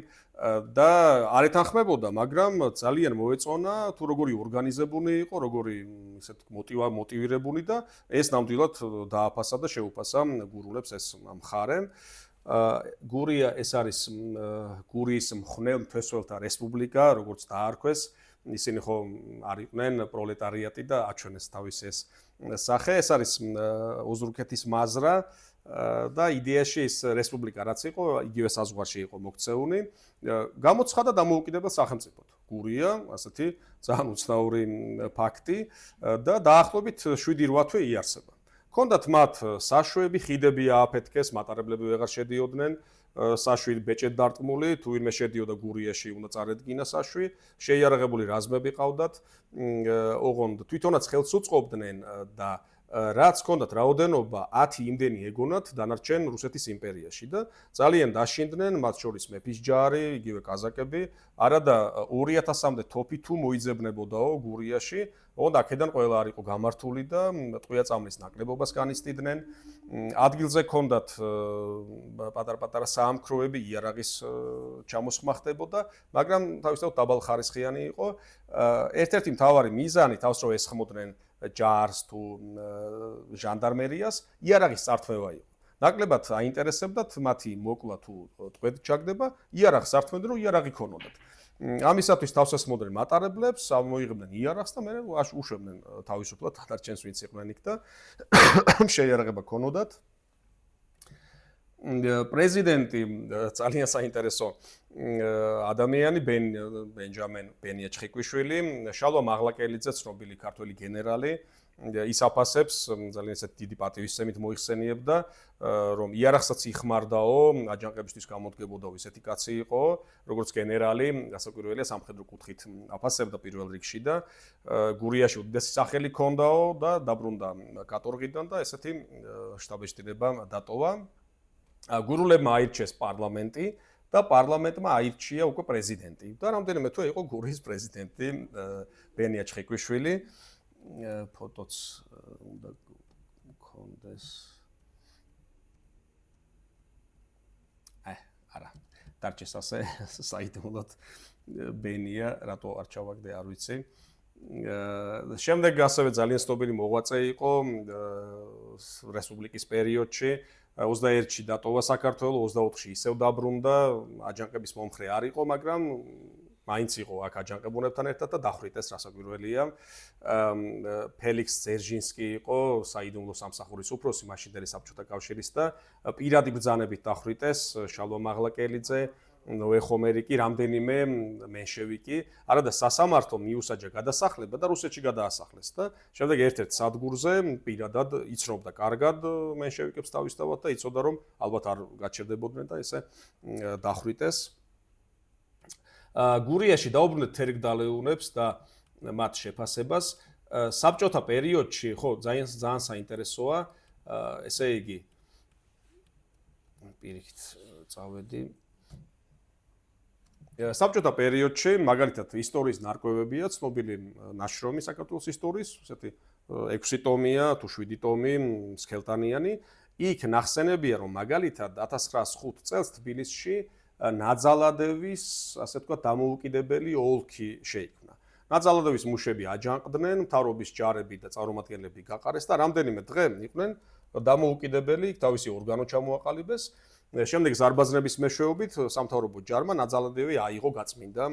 და არ ეთანხმებოდა, მაგრამ ძალიან მოეწონა თუ როგორი ორგანიზებული იყო, როგორი ისეთ მოტივირებული და ეს ნამდვილად დააფასა და შეუფასა გურულებს ეს მხარე. გურია ეს არის გურიის მხნელ მთვესველთა რესპუბლიკა, როგორც დაარქვეს. ისინი ხო არ იყვნენ პროლეტარიატი და აჩვენეს თავის ეს სახე. ეს არის ოზურგეთის მაზრა და იდეაში ეს რესპუბლიკა რაც იყო, იგივე საზღვარში იყო მოქცეული. გამოცხადა დამოუკიდებელ სახელმწიფოდ. გურია, ასეთი ძალიან უცნაური ფაქტი და დაახლოებით 7-8 თვე იარსება. ჰქონდათ მათ საშვები, ხიდები ააფეთქეს, მატარებლები ვეღარ შედიოდნენ. საშვი ბეჭედ დარტყმული, თუ ვინმე შედიოდა გურიაში, უნდა წარედგინა საშვი, შეიარაღებული რაზმები ყავდათ, ოღონდ თვითონაც ხელს უწყობდნენ და რაც ჰქონდათ რაოდენობა 10 იმდენი ეგონათ დანარჩენ რუსეთის იმპერიაში და ძალიან დაშინდნენ, მათ შორის მეფის ჯარი, იგივე კაზაკები, არადა 2000-მდე თოფი თუ მოიძებნებოდაო გურიაში, ოღონდ აქედან ყველა არ იყო გამართული და ტყვია-წამლის ნაკლებობას განიცდიდნენ. ადგილზე ჰქონდათ პატარ-პატარა საამქროები, იარაღის ჩამოსხმა ხდებოდა, მაგრამ თავისთავად დაბალხარისხიანი იყო. ერთ-ერთი მთავარი მიზანი თავს რო ესხმოდნენ ჯარს თუ ჟანდარმერიას, იარაღის წართვევა იყო. ნაკლებად აინტერესებდათ მათი მოკლა თუ ტყვედ ჩაგდება, იარაღს წართვენდნენ, რომ იარაღი ქონოდათ. ამისათვის თავს ესხმოდნენ მატარებლებს, მოიღებდნენ იარაღს და მერე უშვებდნენ თავისუფლად დარჩენს ვინც იყვნენ იქ და შეიარაღება ქონოდათ. პრეზიდენტი ძალიან საინტერესო ადამიანი ბენჯამენ ბენია ჩხიკვიშვილი, შალვა მაღლაკელიძე, ცნობილი ქართველი გენერალი, ის აფასებს ძალიან ესეთ დიდი პატივისცემით მოიხსენიებდა, რომ იარაღსაც იხმარდაო, აჯანყებისთვის გამოდგებოდაო, ისეთი კაცი იყო, როგორც გენერალი, გასაკვირველია სამხედრო კუთხით აფასებდა პირველ რიგში და გურიაში უდიდესი სახელი ჰქონდაო და დაბრუნდა კატორღიდან და ესეთი შტაბ-ბიჭდება დატოვა. გურულებმა აირჩიეს პარლამენტი და პარლამენტმა აირჩია უკვე პრეზიდენტი. და რამდენიმე თვე იყო გურიის პრეზიდენტი ბენია ჩხიკვიშვილი. ფოტოც უნდა გქონდეს. არა. დარჩეს ასე საიდუმლოდ ბენია, რატო არ ჩავაგდე, არ ვიცი. შემდეგ ასევე ძალიან ცნობილი მოღვაწე იყო რესპუბლიკის პერიოდში. 21-ში დატოვა საქართველოს, 24-ში ისევ დაბრუნდა, აჯანყების მომხრე არ იყო, მაგრამ მაინც იყო აქ აჯანყებულებთან ერთად და დახვრიტეს, რასაკვირველია. ფელიქს ძერჟინსკი იყო საიდუმლო სამსახურის უფროსი მაშინდელი საბჭოთა კავშირის და პირადი ბრძანებით დახვრიტეს შალვა მაღლაკელიძე, ნოე-ხომერიკი, რამდენიმე მენშევიკი, არადა სასამართლომ მიუსაჯა გადასახლება და რუსეთში გადაასახლეს და შემდეგ ერთ-ერთ სადგურზე პირადად იცნობდა კარგად მენშევიკებს თავისთავად და იცოდა რომ ალბათ არ გაჩერდებოდნენ და ესე დახვრიტეს. გურიაში დაუბრუნდეთ თერგდალეუნებს და მათ შეფასებას. საბჭოთა პერიოდში, ხო, ძალიან საინტერესოა, ესე იგი პირიქით წავედი. საბჭოთა პერიოდში, მაგალითად, ისტორიის ნარკვევებია, ცნობილი ნაშრომი საქართველოს ისტორიის, ესეთი 6 ტომია თუ 7 ტომი, სქელტანიანი. იქ ნახსენებია, რომ მაგალითად 1905 წელს თბილისში ნაძალადევის, ასე ვთქვათ, დამოუკიდებელი ოლქი შეიქმნა. ნაძალადევის მუშები აჯანყდნენ, მთავრობის ჯარები და წარმომადგენლები გაყარეს და რამდენიმე დღე იყვნენ დამოუკიდებელი, თავისი ორგანო ჩამოაყალიბეს. შემდეგ ზარბაზნების მეშვეობით სამთავრობო ჯარმა ნაძალადევი აიღო გაწმინდა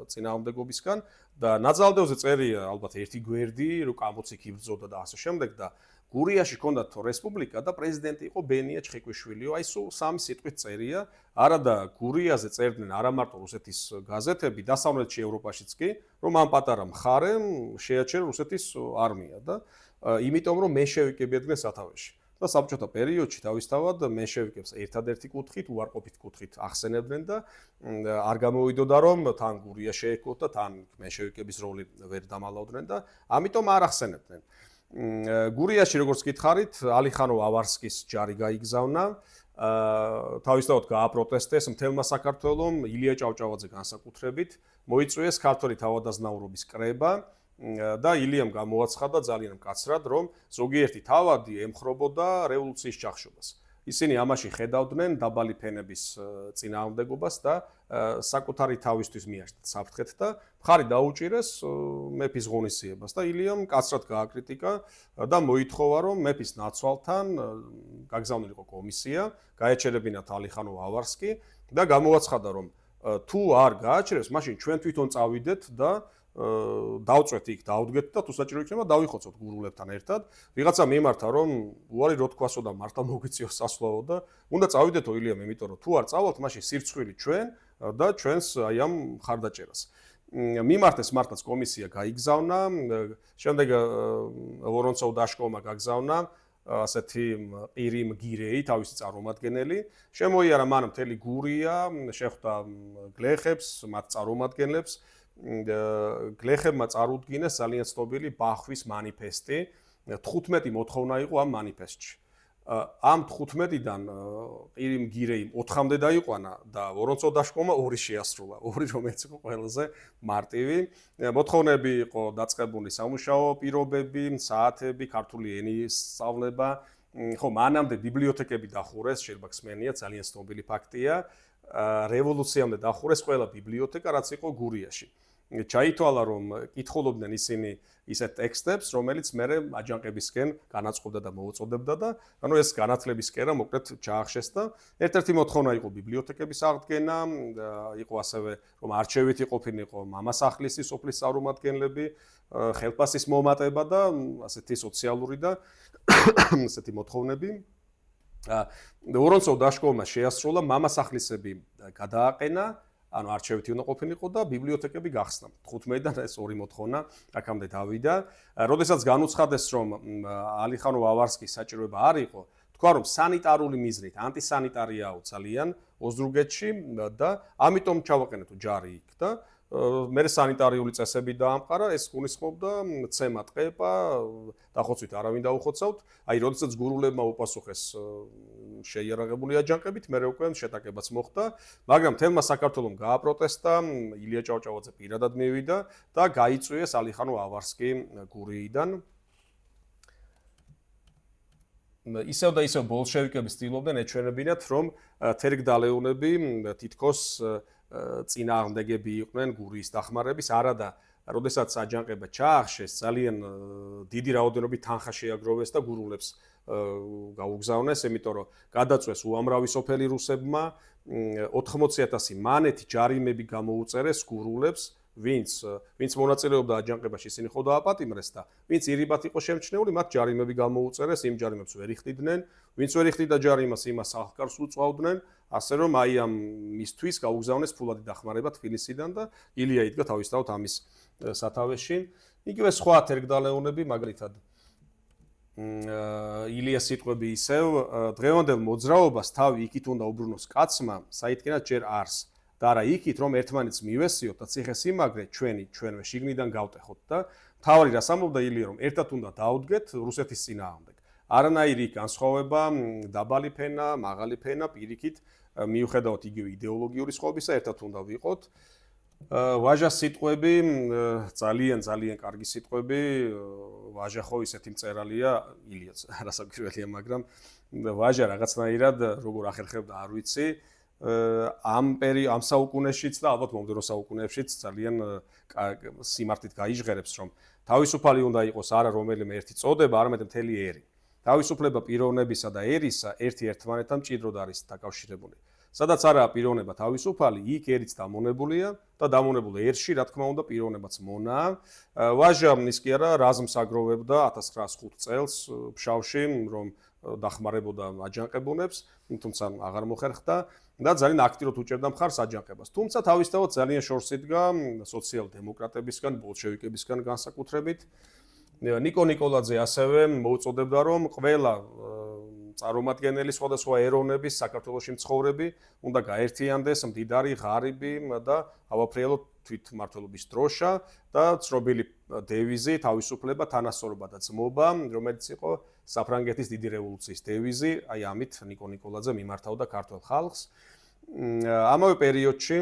წინააღმდეგობისგან და ნაძალადევზე წერია ალბათ ერთი გვერდი, რომ კამოციქ იბრძოდა და ასე შემდეგ და გურიაში ჰქონდათ რესპუბლიკა და პრეზიდენტი იყო ბენია ჩხიკვიშვილიო. აი სულ სამი სიტყვით წერია, არადა გურიაზე წერდნენ არა მარტო რუსეთის გაზეთები, დასავლეთში ევროპაშიც კი, რომ ამ პატარა მხარემ შეაჩერა რუსეთის არმია და იმიტომ რომ მენშევიკები ედგნენ სათავეში. და საბჭოთა პერიოდში თავისთავად მენშევიკებს ერთადერთი კუთხით, უარყოფით კუთხით ახსენებდნენ და არ გამოვიდოდა რომ თან გურია შეექოთ და თან მენშევიკების როლი ვერ დამალავდნენ და ამიტომ არ ახსენებდნენ. გურიაში როგორც გითხარით, ალიხანო ავარსკის ჯარი გაიგზავნა, თავისთავად გააპროტესტეს მთელმა საქართველომ, ილია ჭავჭავაძე განსაკუთრებით, მოიწვიეს ქართველი თავადაზნაურობის კრება. და ილიამ გამოაცხადა ძალიან მკაცრად, რომ ზოგიერთი თავადი ემხრობოდა რევოლუციის ჩახშობას. ისინი ამაში ხედავდნენ დაბალი ფენების წინააღმდეგობას და საკუთარი თავისთვის მიაჩნდათ საფრთხეთ და მხარი დაუჭირეს მეფის ღონისძიებას და ილიამ მკაცრად გააკრიტიკა და მოითხოვა, რომ მეფის ნაცვალთან გაგზავნილიყო კომისია, გაეჩერებინათ ალიხანო ავარსკი და გამოაცხადა, რომ თუ არ გააჩერებს, მაშინ ჩვენ თვითონ წავიდეთ და დავწვეთ იქ, დავდგეთ და თუ საჭირო იქნება დავიხოცოთ გურულებთან ერთად. ვიღაცა მიმართა, რომ უარი რო თქვასო და მართლა მოგვიწიოს სასვლაო და უნდა წავიდეთო ილიამ, იმიტომ რომ თუ არ წავალთ, მაშინ სირცხვილი ჩვენ და ჩვენს აი ამ ხარდაჭერას. მიმართეს მართლაც კომისია გაიგზავნა, შემდეგ ვორონცოვ დაშკოვმა გაგზავნა ასეთი პირი მგირეი, თავისი წარმომადგენელი, შემოიარა მან მთელი გურია, შეხვდა გლეხებს, მათ წარმომადგენლებს, გლეხებმა წარუდგინეს ძალიან ცნობილი ბახვის მანიფესტი, 15 მოთხოვნა იყო ამ მანიფესტში. ამ 15-დან პირი მგირეი 4-მდე დაიყვანა და ვორონცოვ დაშკოვმა 2 შეასრულა, 2 რომელიც იყო ყველაზე მარტივი. მოთხოვნები იყო დაწყებული სამუშაო პირობები, საათები, ქართული ენის სწავლება. ხო, მანამდე ბიბლიოთეკები დახურეს, შეიძლება გსმენიათ, ძალიან ცნობილი ფაქტია. რევოლუციამდე დახურეს ყველა ბიბლიოთეკა, რაც იყო გურიაში. ჩაითვალა, რომ კითხულობდნენ ისინი ისეთ ტექსტებს, რომელიც მერე აჯანყებისკენ განაწყობდა და მოუწოდებდა და ანუ ეს განათლების კერა მოკლედ ჩაახშეს და ერთ-ერთი მოთხოვნა იყო ბიბლიოთეკების აღდგენა, იყო ასევე რომ არჩევით იყოფილიყო მამასახლისი, სოფლის წარმომადგენლები, ხელფასის მომატება და ასეთი სოციალური და ასეთი მოთხოვნები. ვორონცოვ დაშკოვმა შეასრულა მამასახლისები გადააყენა, ანუ არჩევითი უნდა ყოფილიყო და ბიბლიოთეკები გახსნა. 15-დან ეს 2 მოთხოვნა აქამდე დავიდა. როდესაც განუცხადეს, რომ ალიხანო ავარსკის საჭიროება არ იყო, თქვა, რომ სანიტარული მიზნით ანტისანიტარიაო ძალიან ოზრუგეთში და ამიტომ ჩავაყენეთო ჯარი იქ და მე სანიტარიული წესები დაამყარა, ეს გულისხმობდა ცემა ტყეპა, დახოცვით არავინ დაუხოცავთ. აი, როდესაც გურულებმა უპასუხეს შეიარაღებული აჯანყებით, მე უკვე შეტაკებაც მოხდა, მაგრამ თელმა საქართველომ გააპროტესტა, ილია ჭავჭავაძე პირადად მივიდა და გაიწვიეს ალიხანო ავარსკი გურიიდან. ისევ და ისევ ბოლშევიკები ცდილობდნენ ეჩვენებინათ, რომ თერგდალეუნები თითქოს წინააღმდეგები იყვნენ გურიის დახმარების, არადა როდესაც აჯანყება ჩაახშეს, ძალიან დიდი რაოდენობით თანხა შეაგროვეს და გურულებს გაუგზავნეს, იმიტომ რომ გადაწვეს უამრავი სოფელი რუსებმა, 80,000 მანეთი ჯარიმები გამოუწერეს გურულებს, ვინც მონაწილეობდა აჯანყებაში, ისინი ხო დააპატიმრეს და ვინც ირიბად იყო შემჩნეული, მათ ჯარიმები გამოუწერეს, იმ ჯარიმებს ვერ იხდიდნენ, ვინც ვერ იხდიდა ჯარიმას, იმას ახკარს უწვავდნენ, ასე რომ აი ამ მისთვის გაუგზავნეს ფულადი დახმარება თბილისიდან და ილია იდგა თავისთავად ამის სათავეში. იგივე სხვა თერგდალეუნები, მაგალითად ილიას სიტყვები ისევ დღევანდელ მოძრაობას თავი იქით უნდა უბრუნოს კაცმა, საითქენად ჯერ არს. და არა იქით, რომ ერთმანეთს მივესიოთ და ციხესიმაგრე ჩვენვე შიგნიდან გავტეხოთ და მთავარი რას ამბობდა ილია, რომ ერთად უნდა დაუდგეთ რუსეთის წინააღმდეგ. არანაირი განსხვავება, დაბალი ფენა, მაღალი ფენა, პირიქით, მიუხედავად იგივე იდეოლოგიური სხვაობისა, ერთად უნდა ვიყოთ. ვაჟას სიტყვები, ძალიან კარგი სიტყვები, ვაჟა ხო ისეთი მწერალია, ილიაც არასაკურველია, მაგრამ ვაჟა რაღაცნაირად როგორ ახერხებდა არ ვიცი. ამ საუკუნეშიც და ალბათ მომდევნო საუკუნეებშიც ძალიან სიმართლით გაიჟღერებს, რომ თავისუფალი უნდა იყოს არა რომელიმე ერთი წოდება, არამედ მთელი ერი. თავისუფლება პიროვნებისა და ერისა ერთი ერთმანეთთან მჭიდროდ არის დაკავშირებული. სადაც არაა პიროვნება თავისუფალი, იქ ერიც დამონებულია და დამონებული ერში, რა თქმა უნდა, პიროვნებაც მონაა. ვაჟა ის კი არა რაზმს აგროვებდა 1905 წელს ფშავში, რომ დახმარებოდა აჯანყებუნებს, თუმცა აღარ მოხერხდა და ძალიან აქტიურად უჭერდა მხარს აჯანყებას. თუმცა თავისთავად ძალიან შორს იდგა სოციალ-დემოკრატებისგან, ბოლშევიკებისგან განსაკუთრებით. ნიკო ნიკოლაძე ასევე მოუწოდებდა, რომ ყველა წარმომადგენელი სხვადასხვა ეროვნების საქართველოში მცხოვრები უნდა გაერთიანდეს მდიდარი ღარიბი და ავაფრიალოთ თვითმმართველობის დროშა და ცნობილი დევიზი თავისუფლება, თანასწორობა და ძმობა, რომელიც იყო საფრანგეთის დიდი რევოლუციის დევიზი, აი ამით ნიკო ნიკოლაძე მიმართავდა ქართულ ხალხს. ამავე პერიოდში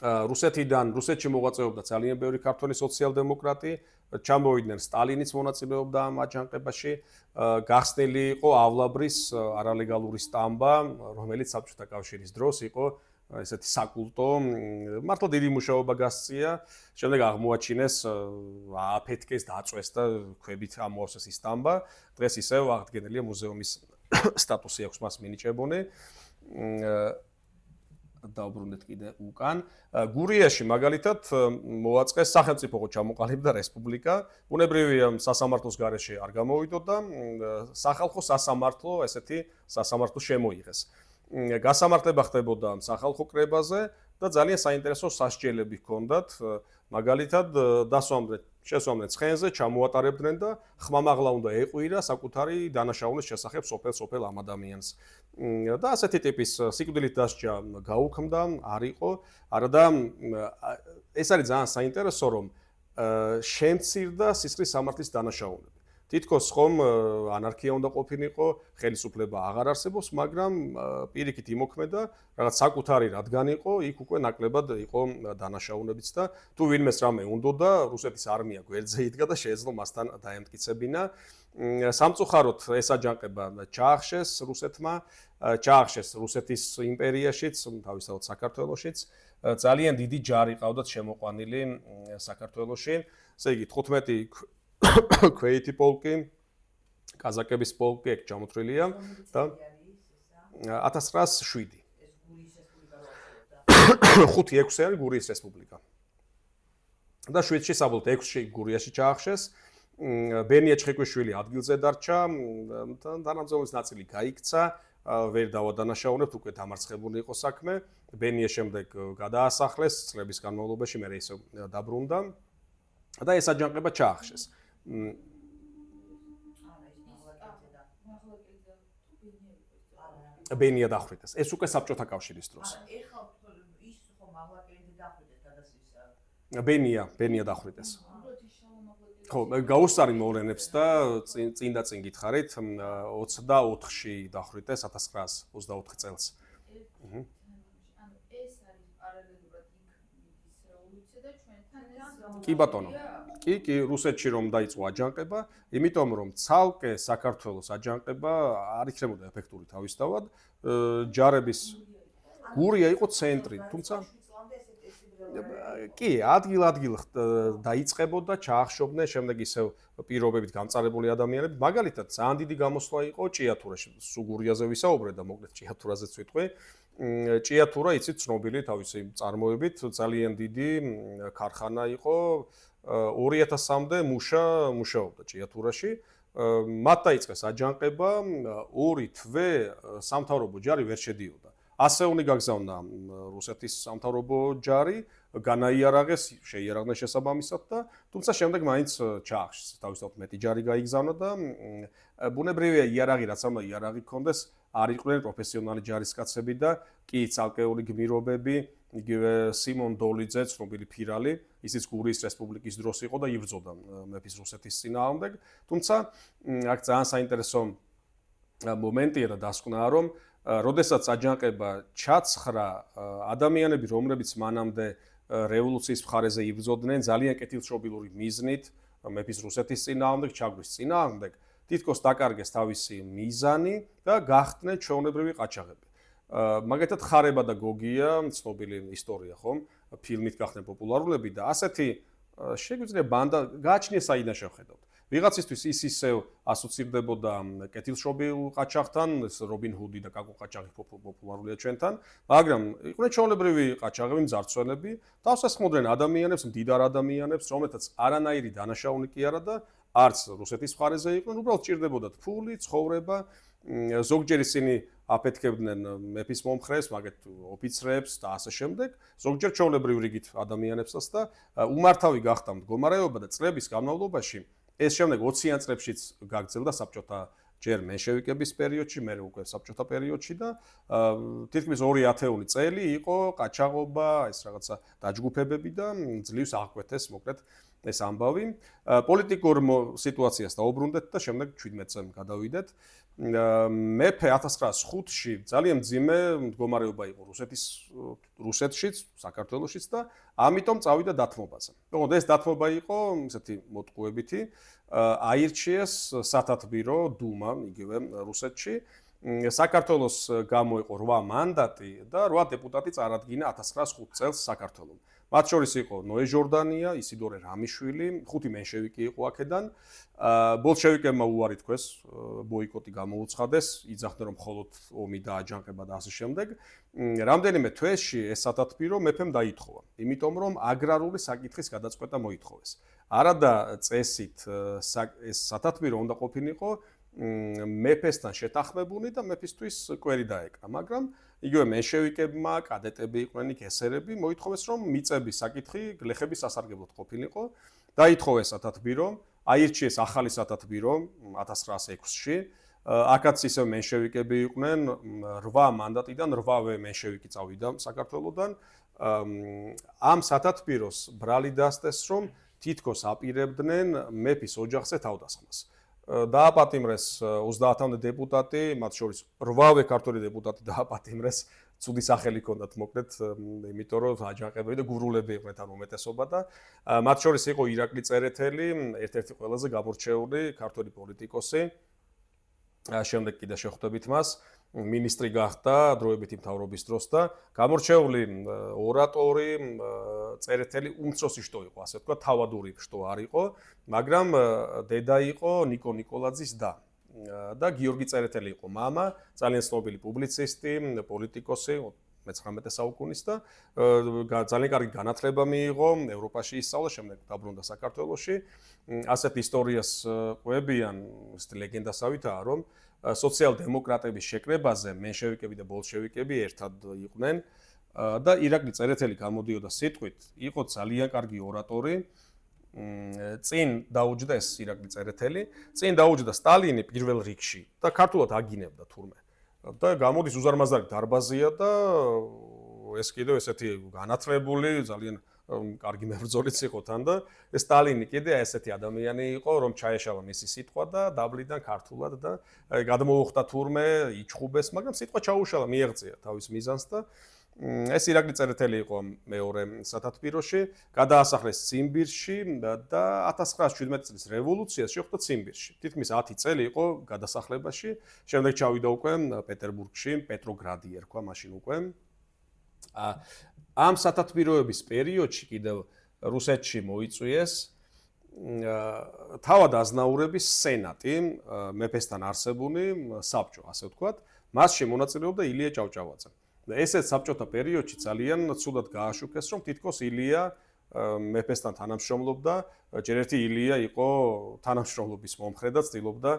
რუსეთში მოღვაწეობდა ძალიან ბევრი ქართველი სოციალ-დემოკრატი, ჩამოვიდნენ სტალინის მონაწილეობდა ამ აჯანყებაში, გახსნილი იყო ავლაბრის არალეგალური სტამბა, რომელიც საბჭოთა კავშირის დროს იყო ესეთი საკულტო, მართლა დიდი მუშაობა გასწია, შემდეგ აღმოაჩინეს, ააფეთქეს, დაწვეს და ქვებით ამოავსეს ის სტამბა, დღეს ისევ აღდგენილია მუზეუმის სტატუსი აქვს მას მინიჭებული. დაუბრუნდეთ კიდე უკან. გურიაში მაგალითად მოაწყეს სახელმწიფო ჩამოყალიბდა რესპუბლიკა. ბუნებრივია სასამართლოს გარეშე არ გამოვიდოდა, სახალხო სასამართლო, ესეთი სასამართლო შემოიღეს. გასამართლება ხდებოდა სახალხო კრებაზე და ძალიან საინტერესო სასჯელები ჰქონდათ. მაგალითად შესვამდნენ ცხენზე, ჩამოატარებდნენ და ხმამაღლა უნდა ეყვირა საკუთარი დანაშაულის შესახებ სოფელ ამ ადამიანს. და ასეთი ტიპის სიკვდილით დასჯა გაუქმდა, არ იყო, არადა ეს არის ძალიან საინტერესო, რომ შემცირდა სისხლის სამართლის დანაშაულები. თითქოს ხომ ანარქია უნდა ყოფილიყო, ხელისუფლება აღარ არსებობს, მაგრამ პირიქით იმოქმედა, რაღაც საკუთარი რადგან იყო, იქ უკვე ნაკლებად იყო დანაშაულებიც და თუ ვინმეს რამე უნდოდა, რუსეთის არმია გვერდზე იდგა და შეეძლო მასთან დაემტკიცებინა. სამწუხაროდ ეს აჯანყება ჩაახშეს რუსეთმა, ჩაახშეს რუსეთის იმპერიაშიც, თავისთავად საქართველოშიც. ძალიან დიდი ჯარი ყავდათ შემოყვანილი საქართველოში. ესე იგი 15 ქვეითი პოლკი, კაზაკების პოლკი ეგ ჩამოთვლილია და 1907. 5-6 არის გურიის რესპუბლიკა. და 7-ში საბოლოოდ 6-ში გურიაში ჩაახშეს. ბენია ჩხიკვიშვილი ადგილზე დარჩა, თანამძღვრის ნაწილი გაიქცა, ვერ დავადანაშაულებთ, უკვე დამარცხებული იყო საქმე. ბენია შემდეგ გადაასახლეს წლების განმავლობაში, მერე ისევ დაბრუნდა და ეს აჯანყება ჩაახშეს. ბენია დახვრიტეს. ეს უკვე საბჭოთა კავშირის დროს. ეხლა ის ხომ მაღლაკელიძე დახვრიტეს გადასვისა. ბენია დახვრიტეს. ხო, გაუსწარი მოვლენებს და წინ გითხარით 24-ში დახვრიტეს 1924 წელს. ანუ ეს არის პარალელურად იქ რევოლუცია და ჩვენთან კი ბატონო. კი, რუსეთში რომ დაიწყო აჯანყება, იმიტომ რომ ცალკე საქართველოს აჯანყება არ იქნებოდა ეფექტური თავისთავად, ჯარების გურია იყო ცენტრი, თუმცა კი, ადგილ-ადგილ დაიწყებოდა, ჩაახშობდნენ, შემდეგ ისევ პირობებით გამწარებული ადამიანები. მაგალითად, ძალიან დიდი გამოსვლა იყო ჭიათურაში. სულ გურიაზე ვისაუბრე და მოკლედ ჭიათურაზეც ვიტყვი. ჭიათურა იცით ცნობილი თავისი წარმოებით, ძალიან დიდი ქარხანა იყო. 2000-მდე მუშაობდა ჭიათურაში. მათ დაიწყეს აჯანყება, 2 თვე სამთავრობო ჯარი ვერ შედიოდა. ასეული გაგზავნა რუსეთის სამთავრობო ჯარი, განაიარაღეს, შეიარაღდნენ შესაბამისად და თუმცა შემდეგ მაინც ჩაახშეს. თავისთავად მეტი ჯარი გაიგზავნა და ბუნებრივია იარაღი, რაც უნდა იარაღი ჰქონდეს, არ იყვნენ პროფესიონალი ჯარისკაცები და კი ცალკეული გმირობები, იგივე სიმონ დოლიძე, ცნობილი ფირალი, ისიც გურიის რესპუბლიკის დროს იყო და იბრძოდა მეფის რუსეთის წინააღმდეგ. თუმცა აქ ძალიან საინტერესო მომენტია და დასკვნაა, რომ როდესაც აჯანყება ჩაცხრა, ადამიანები, რომლებიც მანამდე რევოლუციის მხარეზე იბრძოდნენ, ძალიან კეთილშობილური მიზნით, მეფის რუსეთის წინააღმდეგ, ჩაგვრის წინააღმდეგ, თითქოს დაკარგეს თავისი მიზანი და გახდნენ ჩვეულებრივი ყაჩაღები. მაგალითად ხარება და გოგია, ცნობილი ისტორია ხომ, ფილმით გახდნენ პოპულარულები და ასეთი შეგვიძლია ბანდა გააჩნიეს საიდან შევხედავთ. ვიღაცისთვის ის ისევ ასოცირდებოდა კეთილშობილ ყაჩაღთან, ეს რობინ ჰუდი და კაკო ყაჩაღი პოპულარულია ჩვენთან, მაგრამ იყვნენ ჩვეულებრივი ყაჩაღები, მძარცველები, თავსასხმოდნენ ადამიანებს, მდიდარ ადამიანებს, რომელთაც არანაირი დანაშაული კი არა და არც რუსეთის მხარეზე იყვნენ, უბრალოდ ჭირდებოდათ ფული, ცხოვრება, ზოგჯერ ისინი აფეთქებდნენ მეფის მომხრეს, მაგეთ ოფიცრებს და ასე შემდეგ, ზოგჯერ ჩვეულებრივ რიგით ადამიანებსაც და უმართავი გახდა მდგომარეობა და წლების განმავლობაში ეს შემდეგ 20-იან წლებშიც გაგრძელდა საბჭოთა ჯერ მენშევიკების პერიოდში, მერე უკვე საბჭოთა პერიოდში და თითქმის 2 ათეული წელი იყო ყაჩაღობა, ეს რაღაცა დაჯგუფებები და ძლივს აღკვეთეს მოკლედ ეს ამბავი. პოლიტიკურ სიტუაციას დაუბრუნდეთ და შემდეგ 17 წელს გადავიდეთ. მეფე 1905-ში ძალიან მძიმე მდგომარეობა იყო რუსეთშიც, საქართველოშიც და ამიტომ წავიდა დათმობაზე. თუმცა ეს დათმობა იყო ესეთი მოტყუებითი, აირჩიეს სათათბირო დუმა იგივე რუსეთში. საქართველოს გამოიყო 8 მანდატი და 8 დეპუტატი წარადგინა 1905 წელს საქართველოს. მათ შორის იყო ნოე ჟორდანია, ისიდორე რამიშვილი, 5 მენშევიკი იყო აქედან. ბოლშევიკებმა უარი თქვეს, ბოიკოტი გამოუცხადეს, იძახდნენ რომ მხოლოდ ომი დააჯანყება და ასე შემდეგ. რამდენიმე თვეში ეს სათათბირო მეფემ დაითხოვა, იმიტომ რომ აგრარული საკითხის გადაწყვეტა მოითხოვეს. არადა წესით ეს სათათბირო უნდა ყოფილიყო მეფესთან შეთანხმებული და მეფისთვის კვერი დაეკრა, მაგრამ იგივე მენშევიკებმა, კადეტები იყვნენ იქ ესერები, მოითხოვეს რომ მიწების საკითხი გლეხების სასარგებლოდ ყოფილიყო. დაითხოვეს სათათბირო, აირჩიეს ახალი სათათბირო 1906-ში. აქაც ისევ მენშევიკები იყვნენ, 8 მანდატიდან 8-ვე მენშევიკი წავიდა საქართველოსდან. ამ სათათბიროს ბრალი დასდეს, რომ თითქოს აპირებდნენ მეფის ოჯახზე თავდასხმას. დააპატიმრეს 30-მდე დეპუტატი, მათ შორის 8-ვე ქართველი დეპუტატი დააპატიმრეს, ცუდი სახელი ჰქონდათ მოკლედ, იმიტომ რომ აჯანყებები და გურულები იყვნენ თან უმეტესობა და მათ შორის იყო ირაკლი წერეთელი, ერთ-ერთი ყველაზე გამორჩეული ქართველი პოლიტიკოსი. შემდეგ კიდე შეხვდებით მას, მინისტრი გახდა დროებითი მთავრობის დროს და გამორჩეული ორატორი, წერეთელი უმცროსი შტო იყო, ასე ვთქვათ, თავადური შტო არ იყო, მაგრამ დედა იყო ნიკო ნიკოლაძის და გიორგი წერეთელი იყო მამა, ძალიან ცნობილი პუბლიცისტი, პოლიტიკოსი, 19 საუკუნის და ძალიან კარგი განათლება მიიღო, ევროპაში ისწავლა, შემდეგ დაბრუნდა საქართველოში. ასეთ ისტორიას ყვებიან, ლეგენდასავითაა, რომ სოციალ-დემოკრატების შეკრებაზე მენშევიკები და ბოლშევიკები ერთად იყვნენ და ირაკლი წერეთელი გამოდიოდა სიტყვით, იყო ძალიან კარგი ორატორი. წინ დაუჯდა ეს ირაკლი წერეთელი, წინ დაუჯდა სტალინი პირველ რიგში და ქართულად აგინებდა თურმე. და გამოდის უზარმაზარი დარბაზია და ეს კიდევ ესეთი განათლებული, ძალიან კარგი მებრძოლიც იყო თან და ეს სტალინი კიდე ესეთი ადამიანი იყო, რომ ჩაეშალა მისი სიტყვა და დაბლიდან ქართულად და გადმოუხდა თურმე, იჩხუბეს, მაგრამ სიტყვა ჩაუშალა, მიეღწია თავის მიზანს და ეს ირაკლი წერეთელი იყო მეორე სათათბიროში, გადაასახლეს ციმბირში და 1917 წლის რევოლუციას შეხვდა ციმბირში. თითქმის 10 წელი იყო გადასახლებაში, შემდეგ ჩავიდა უკვე პეტერბურგში, პეტროგრადი ერქვა მაშინ უკვე. ამ სათათბიროების პერიოდში კიდევ რუსეთში მოიწვიეს თავად აზნაურების სენატი, მეფესთან არსებული საბჭო, ასე ვთქვათ, მასში მონაწილეობდა ილია ჭავჭავაძე. ესეც საბჭოთა პერიოდში ძალიან ცუდად გააშუქეს, რომ თითქოს ილია მეფესთან თანამშრომლობდა, ჯერ ერთი ილია იყო თანამშრომლობის მომხრე და ცდილობდა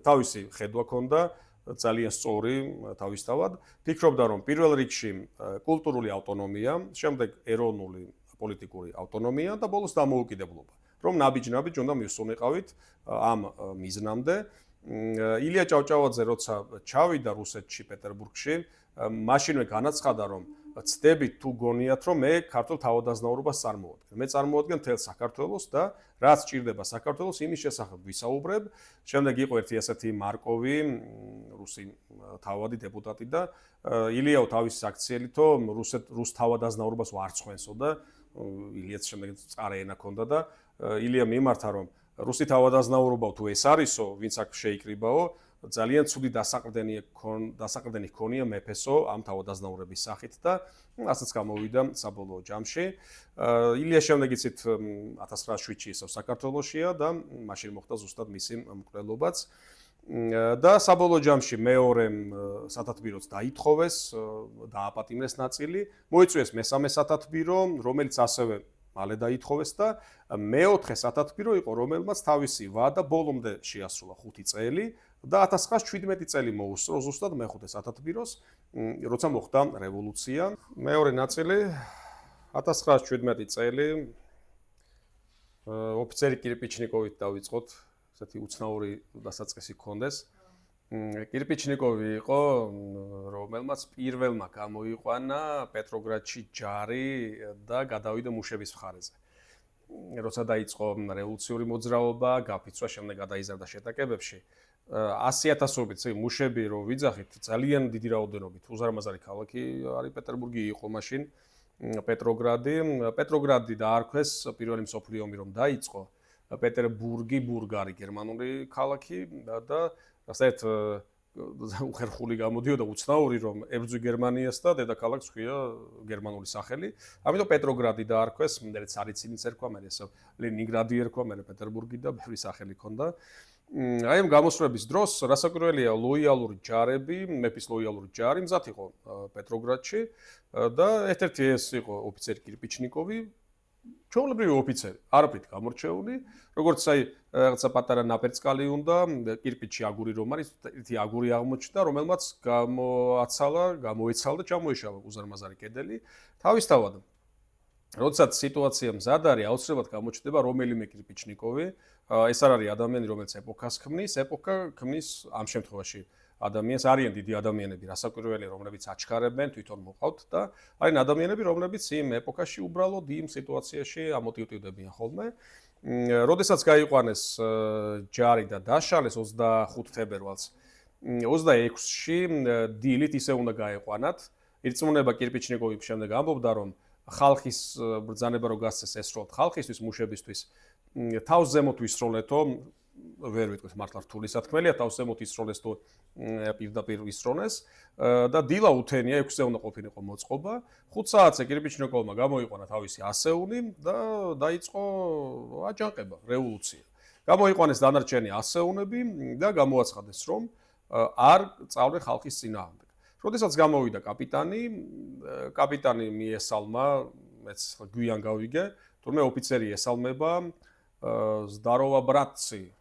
თავისი ხედვა ჰქონდა ძალიან სწორი თავისთავად. ფიქრობდა, რომ პირველ რიგში კულტურული ავტონომია, შემდეგ ეროვნული პოლიტიკური ავტონომია და ბოლოს დამოუკიდებლობა. რომ ნაბიჯ-ნაბიჯ უნდა მივსუნიყავით ამ მიზნამდე. ილია ჭავჭავაძე როცა ჩავიდა რუსეთში, პეტერბურგში, მაშინვე განაცხადა, რომ ცდებით თუ გონიათ, რომ მე ქართულ თავადაზნაურობას წარმოვადგენ. მე წარმოვადგენ მთელ საქართველოს და რაც ჭირდება საქართველოს, იმის შესახებ ვისაუბრებ. შემდეგ იყო ერთი ასეთი მარკოვი, რუსი თავადი დეპუტატი და ილიაო თავის აქციელითო რუს თავადაზნაურობას ვარცხვენსო და ილიაც შემდეგ წარე ენა ქონდა და ილია მიმართა, რომ რუსი თავადაზნაურობა თუ ეს არისო, ვინც აქ შეიკრიბაო, ძალიან ცუდი დასაყრდენი ჰქონია მეფესო ამ თავადაზნაურების სახით და ასეც გამოვიდა საბოლოო ჯამში. ილია შემდეგ იცით 1907-ში ისევ საქართველოშია და მაშინ მოხდა ზუსტად მისი მკვლელობაც. და საბოლოო ჯამში მეორე სათათბიროც დაითხოვეს, დააპატიმრეს ნაწილი, მოიწვიეს მესამე სათათბირო, რომელიც ასევე მალე დაითხოვეს და მეოთხე სათათბირო იყო, რომელმაც თავისი ვადა ბოლომდე შეასრულა 5 წელი და 1917 წელი მოუსწრო ზუსტად მეხუთე სათათბიროს, როცა მოხდა რევოლუცია. მეორე ნაწილი 1917 წელი ოფიცერი კირპიჩნიკოვით დავიწყოთ, ესეთი უცნაური დასაწყისი ჰქონდეს. კირპიჩნიკოვი იყო, რომელმაც პირველმა გამოიყვანა პეტროგრადში ჯარი და გადავიდა მუშების მხარეზე. როცა დაიწყო რევოლუციური მოძრაობა, გაფიცვა, შემდეგ გადაიზარდა შეტაკებებში. 100,000-ობით მუშები რო ვიძახით, ძალიან დიდი რაოდენობით უზარმაზარი ქალაქი არის პეტერბურგი იყო მაშინ პეტროგრადი დაარქვეს პირველი მსოფლიო ომი რომ დაიწყო. პეტერბურგი ბურგარი გერმანული ქალაქი და ასეთ უხერხული გამოდიოდა უცნაური რომ ებრძვი გერმანიას და დედაქალაქს ჰქვია გერმანული სახელი. ამიტომ პეტროგრადი დაარქვეს, მერე ცარიცინიც ერქვა, მერე ლენინგრადი ერქვა, მერე პეტერბურგი და ბევრი სახელი ჰქონდა. აი ამ გამოსვლების დროს რასაკვირველია ლოიალური ჯარები, მეფის ლოიალური ჯარი მზად იყო პეტროგრადში და ერთ-ერთი ეს იყო ოფიცერი კირპიჩნიკოვი, ჩვეულებრივი ოფიცერი, არაფრით გამორჩეული, როგორც აი რაღაცა პატარა ნაპერწკალი უნდა, კირპიჩი აგური რომ არის, ერთი აგური აღმოჩნდა, რომელმაც გამოეცალა და ჩამოეშალა უზარმაზარი კედელი. თავისთავად როდესაც სიტუაცია მზად არის, აუცილებლად გამოჩნდება რომელიმე კირპიჩნიკოვი. ეს არ არის ადამიანი, რომელიც ეპოქას ქმნის, ეპოქა ქმნის ამ შემთხვევაში ადამიანს არიან დიდი ადამიანები, რასაკვირველია, რომლებიც აჩქარებენ, თვითონ მოყავთ და არიან ადამიანები, რომლებიც იმ ეპოქაში უბრალოდ იმ სიტუაციაში ამოტივტივდებიან ხოლმე. როდესაც გაიყვანეს ჯარი და დაშალეს 25 თებერვალს 26-ში დილით ისე უნდა გაეყვანათ. ირწმუნება კირპიჩნიკოვი შემდეგ ამბობდა, რომ ხალხის ბრძანება რო გასცეს ესროლთ ხალხისთვის, მუშებისთვის, თავს ზემოთ ვისროლეთო, ვერ ვიტყვით მართლა რთული სათქმელია, თავს ზემოთ ისროლეს თუ პირდაპირ ვისროლეს და დილა უთენია 6-ზე უნდა ყოფილიყო მოწყობა. 5 საათზე კირპიჩნიკოვმა გამოიყვანა თავისი ასეული და დაიწყო აჯანყება, რევოლუცია. გამოიყვანეს დანარჩენი ასეუნები და გამოაცხადეს, რომ არ წავლენ ხალხის წინააღმდეგ. როდესაც გამოვიდა კაპიტანი მიესალმა, მეც გვიან გავიგე, თურმე ოფიცერი ესალმება ზდაროვა ბრატცი,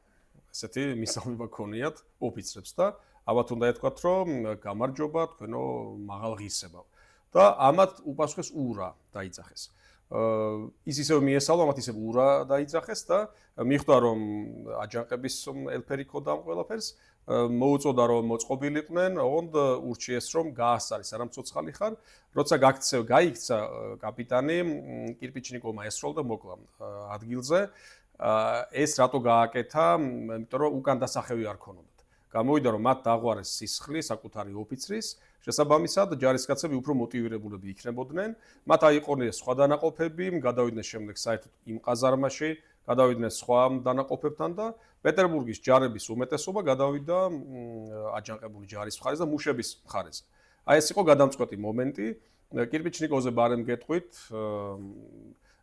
ესეთი მისალმება ქონიათ ოფიცრებს და ამათ უნდა ეთქვათ, რომ გამარჯობა, თქვენო მაღალ ღირსებავ. და ამათ უპასუხეს ურა დაიძახეს. ის ისევ მიესალმა, ამათ ისევ ურა დაიძახეს და მიხვდა, რომ აჯანყების ელფერი ქონდა ამ ყველაფერს, მოუწოდა, რომ მოწყობილიყვნენ, ოღონდ ურჩიეს, რომ გაასწარის, არა მცოცხალი ხარ. როცა გაიქცა კაპიტანი, კირპიჩნიკოვმა ესროლა და მოკლა ადგილზე. ეს რატო გააკეთა, იმიტომ რომ უკან დასახევი არ ქონოდათ. გამოვიდა რომ მათ დაღვარეს სისხლი საკუთარი ოფიცრის, შესაბამისად ჯარისკაცები უფრო მოტივირებულები იქნებოდნენ. მათ აიყონეს სხვა დანაყოფები, გადავიდნენ შემდეგ საერთოდ იმ ყაზარმაში, გადავიდნენ სხვა დანაყოფებთან და პეტერბურგის ჯარების უმეტესობა გადავიდა აჯანყებული ჯარის მხარეს და მუშების მხარეზე. აი ეს იყო გადამწყვეტი მომენტი. კირპიჩნიკოვზე ბარემ გეტყვით,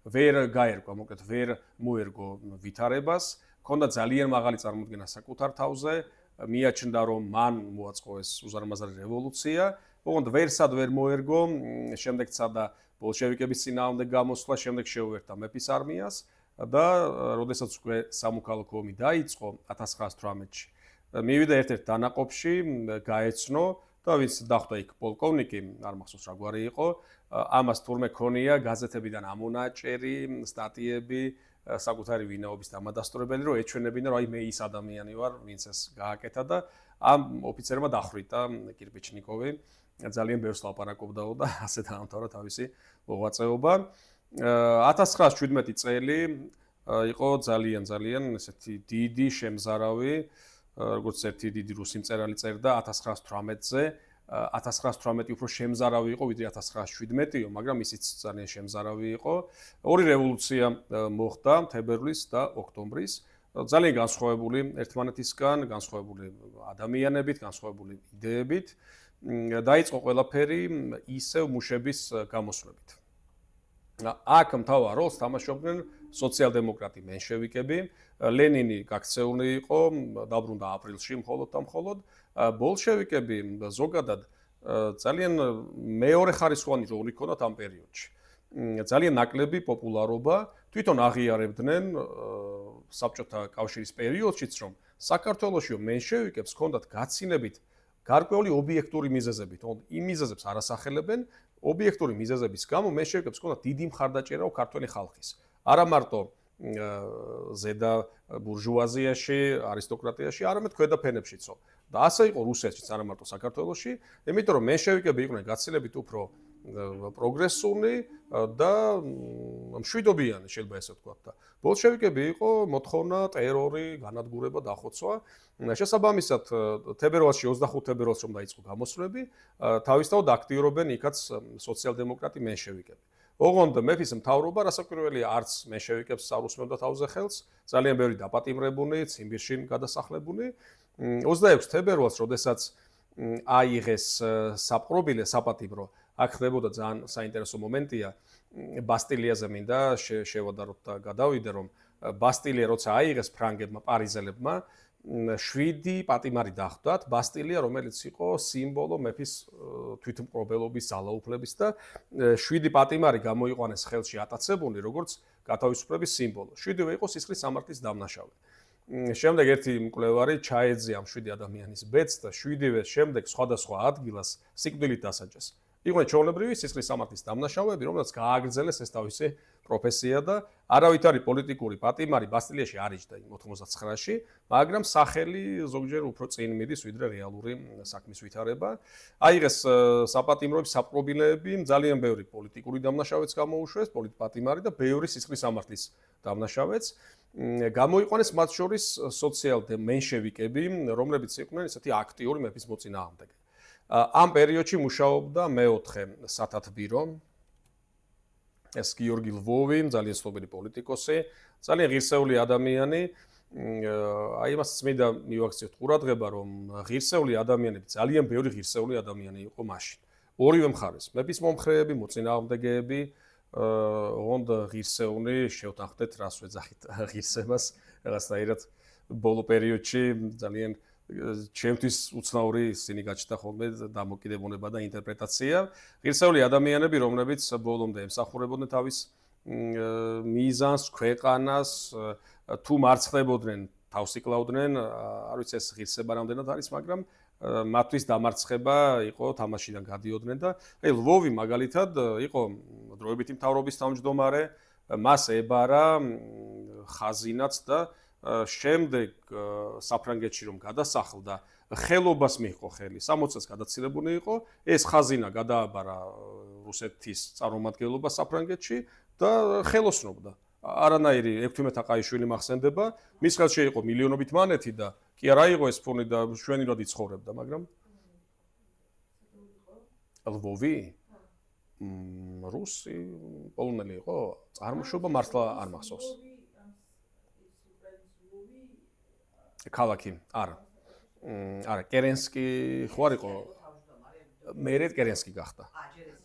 ვერ გაერკვა, მოკლედ ვერ მოერგო ვითარებას, ქონდა ძალიან მაღალი წარმოდგენა საკუთარ თავზე, მიაჩნდა რომ მან მოაწყო ეს უზარმაზარი რევოლუცია, ოღონდ ვერსად ვერ მოერგო, შემდეგ წადა ბოლშევიკების წინააღმდეგ გამოსვლა, შემდეგ შეუერთდა მეფის არმიას და როდესაც უკვე სამოქალაქო ომი დაიწყო 1918-ში, მივიდა ერთ-ერთ დანაყოფში, გაეცნო და ვინც დახვდა იქ პოლკოვნიკი, არ მახსოვს რა გვარი იყო, ამას თურმე ქონია გაზეთებიდან ამონაჭერი, სტატიები, საკუთარი ვინაობის დამადასტურებელი, რომ ეჩვენებინა, რომ აი მე ის ადამიანი ვარ, ვინც ეს გააკეთა და ამ ოფიცერმა დახრიტა კირპიჩნიკოვი, ძალიან ბევრს ლაპარაკობდაო და ასე დაამთავრა თავისი მოღვაწეობა. 1917 წელი იყო ძალიან ესეთი დიდი შემზარავი, როგორც ერთი დიდი რუსი მწერალი წერდა 1918-ზე 1918 უფრო შემზარავი იყო ვიდრე 1917-იო, მაგრამ ისიც ძალიან შემზარავი იყო. ორი რევოლუცია მოხდა თებერვლის და ოქტომბრის. ძალიან განსხვავებული ერთმანეთისგან, განსხვავებული ადამიანებით, განსხვავებული იდეებით. დაიწყო ყველაფერი ისევ მუშების გამოსვლებით. აქ მთავარ როლს თამაშობდნენ სოციალ-დემოკრატი მენშევიკები. ლენინი გაქცეული იყო, დაბრუნდა აპრილში მხოლოდ და მხოლოდ. ბოლშევიკები ზოგადად ძალიან მეორე ხარისხოვანი როლი ჰქონდათ ამ პერიოდში. ძალიან ნაკლები პოპულარობა, თვითონ აღიარებდნენ საბჭოთა კავშირის პერიოდშიც, რომ საქართველოსში მენშევიკებს ჰქონდათ გაცილებით გარკვეული ობიექტური მიზეზები, თუმცა იმ მიზეზებს არ ასახელებენ, ობიექტური მიზეზების გამო მენშევიკებს ჰქონდათ დიდი მხარდაჭერა ქართველი ხალხის. არა მარტო ზედა ბურჟუაზიაში, არისტოკრატიაში, არამედ ქვედა ფენებშიცო. და ასე იყო რუსეთშიც, არა მარტო საქართველოში, იმიტომ რომ მენშევიკები იყვნენ გაცილებით უფრო პროგრესული და მშვიდობიანი შეიძლება ესე ვთქვათ და ბოლშევიკები იყო მოთხოვნა ტერორი, განადგურება, დახოცვა. შესაბამისად თებერვალში 25 თებერვალს რომ დაიწყო გამოსვლები, თავისთავად აქტიურობენ იქაც სოციალ-დემოკრატი მენშევიკები. ოღონდ მეფის მთავრობა რასაკვირველია არც მენშევიკებს არ თავზე ხელს, ძალიან ბევრი დაპატიმრებული, ციმბირში გადასახლებული. 26 თებერვალს, როდესაც აიღეს საპყრობილე საპატიმრო, აქ ხდებოდა ძალიან საინტერესო მომენტია. ბასტილიაზე მინდა შევადაროთ და გადავიდე, რომ ბასტილია როცა აიღეს ფრანგებმა, პარიზელებმა, 7 პატიმარი დახვდათ, ბასტილია, რომელიც იყო სიმბოლო მეფის თვითმპყრობელობის, ძალაუფლების და 7 პატიმარი გამოიყვანეს ხელში ატაცებული, როგორც გათავისუფლების სიმბოლო. 7-ვე იყო სისხლის სამართლის დამნაშავე. შემდეგ ერთი მკვლევარი ჩაეძია ამ 7 ადამიანის ბედს და 7-ვე შემდეგ სხვადასხვა ადგილას სიკვდილით დასაჯეს. იყვნენ ჩვეულებრივი სისხლის სამართლის დამნაშავეები, რომელსაც გააგრძელეს ეს თავისი პროფესია და არავითარი პოლიტიკური პატიმარი ბასტილიაში არ იჯდა იმ 99-ში, მაგრამ სახელი ზოგჯერ უფრო წინ მიდის, ვიდრე რეალური საქმის ვითარება. აიღეს საპატიმროები, საპყრობილეები, ძალიან ბევრი პოლიტიკური დამნაშავეც გამოუშვეს, პოლიტპატიმარი და ბევრი სისხლის სამართლის დამნაშავეც. გამოიყვანეს მათ შორის სოციალ-მენშევიკები, რომლებიც იყვნენ ესეთი აქტიური მეფის მოწინააღმდეგე. ამ პერიოდში მუშაობდა მეოთხე სათათბირო, ეს გიორგი ლვოვი, ძალიან ცნობილი პოლიტიკოსი, ძალიან ღირსეული ადამიანი. აი იმასაც მინდა მივაქციოთ ყურადღება, რომ ღირსეული ადამიანები, ძალიან ბევრი ღირსეული ადამიანი იყო მაშინ. ორივე მხარეს, მეფის მომხრეები, მოწინააღმდეგეები, ოღონდ ღირსეული შევთანხმდეთ, რას ვეძახით ღირსებას, რაღაცნაირად ბოლო პერიოდში ძალიან ჩემთვის უცნაური ისინი გაჩნდა ხოლმე დამოკიდებუნება და ინტერპრეტაცია. ღირსეული ადამიანები, რომლებიც ბოლომდე ემსახურებოდნენ თავის მიზანს, ქვეყანას, თუ მარცხდებოდნენ, თავს იკლავდნენ, არ ვიცი ეს ღირსება რამდენად არის, მაგრამ მათთვის დამარცხება იყო, თამაშიდან გადიოდნენ და აი ლვოვი მაგალითად იყო დროებითი მთავრობის თავმჯდომარე, მას ებარა ხაზინაც და შემდეგ საფრანგეთში რომ გადასახლდა, ხელობას მიიღო ხელი, 60 წელს გადაცილებული იყო, ეს ხაზინა გადააბარა რუსეთის წარმომადგენლობას საფრანგეთში და ხელოსნობდა. არანაირი 16 აყაიშვილი მახსენდება, მის ხელში იყო მილიონობით მანეთი და კი არა იყო ეს ფული და შვენივრად იცხოვრებდა, მაგრამ ლვოვი რუსი, პოლონელი იყო, წარმოშობა მართლა არ მახსოვს. ქალაქი, არა. არა, კერენსკი ხო არ იყო? მერე კერენსკი გახდა.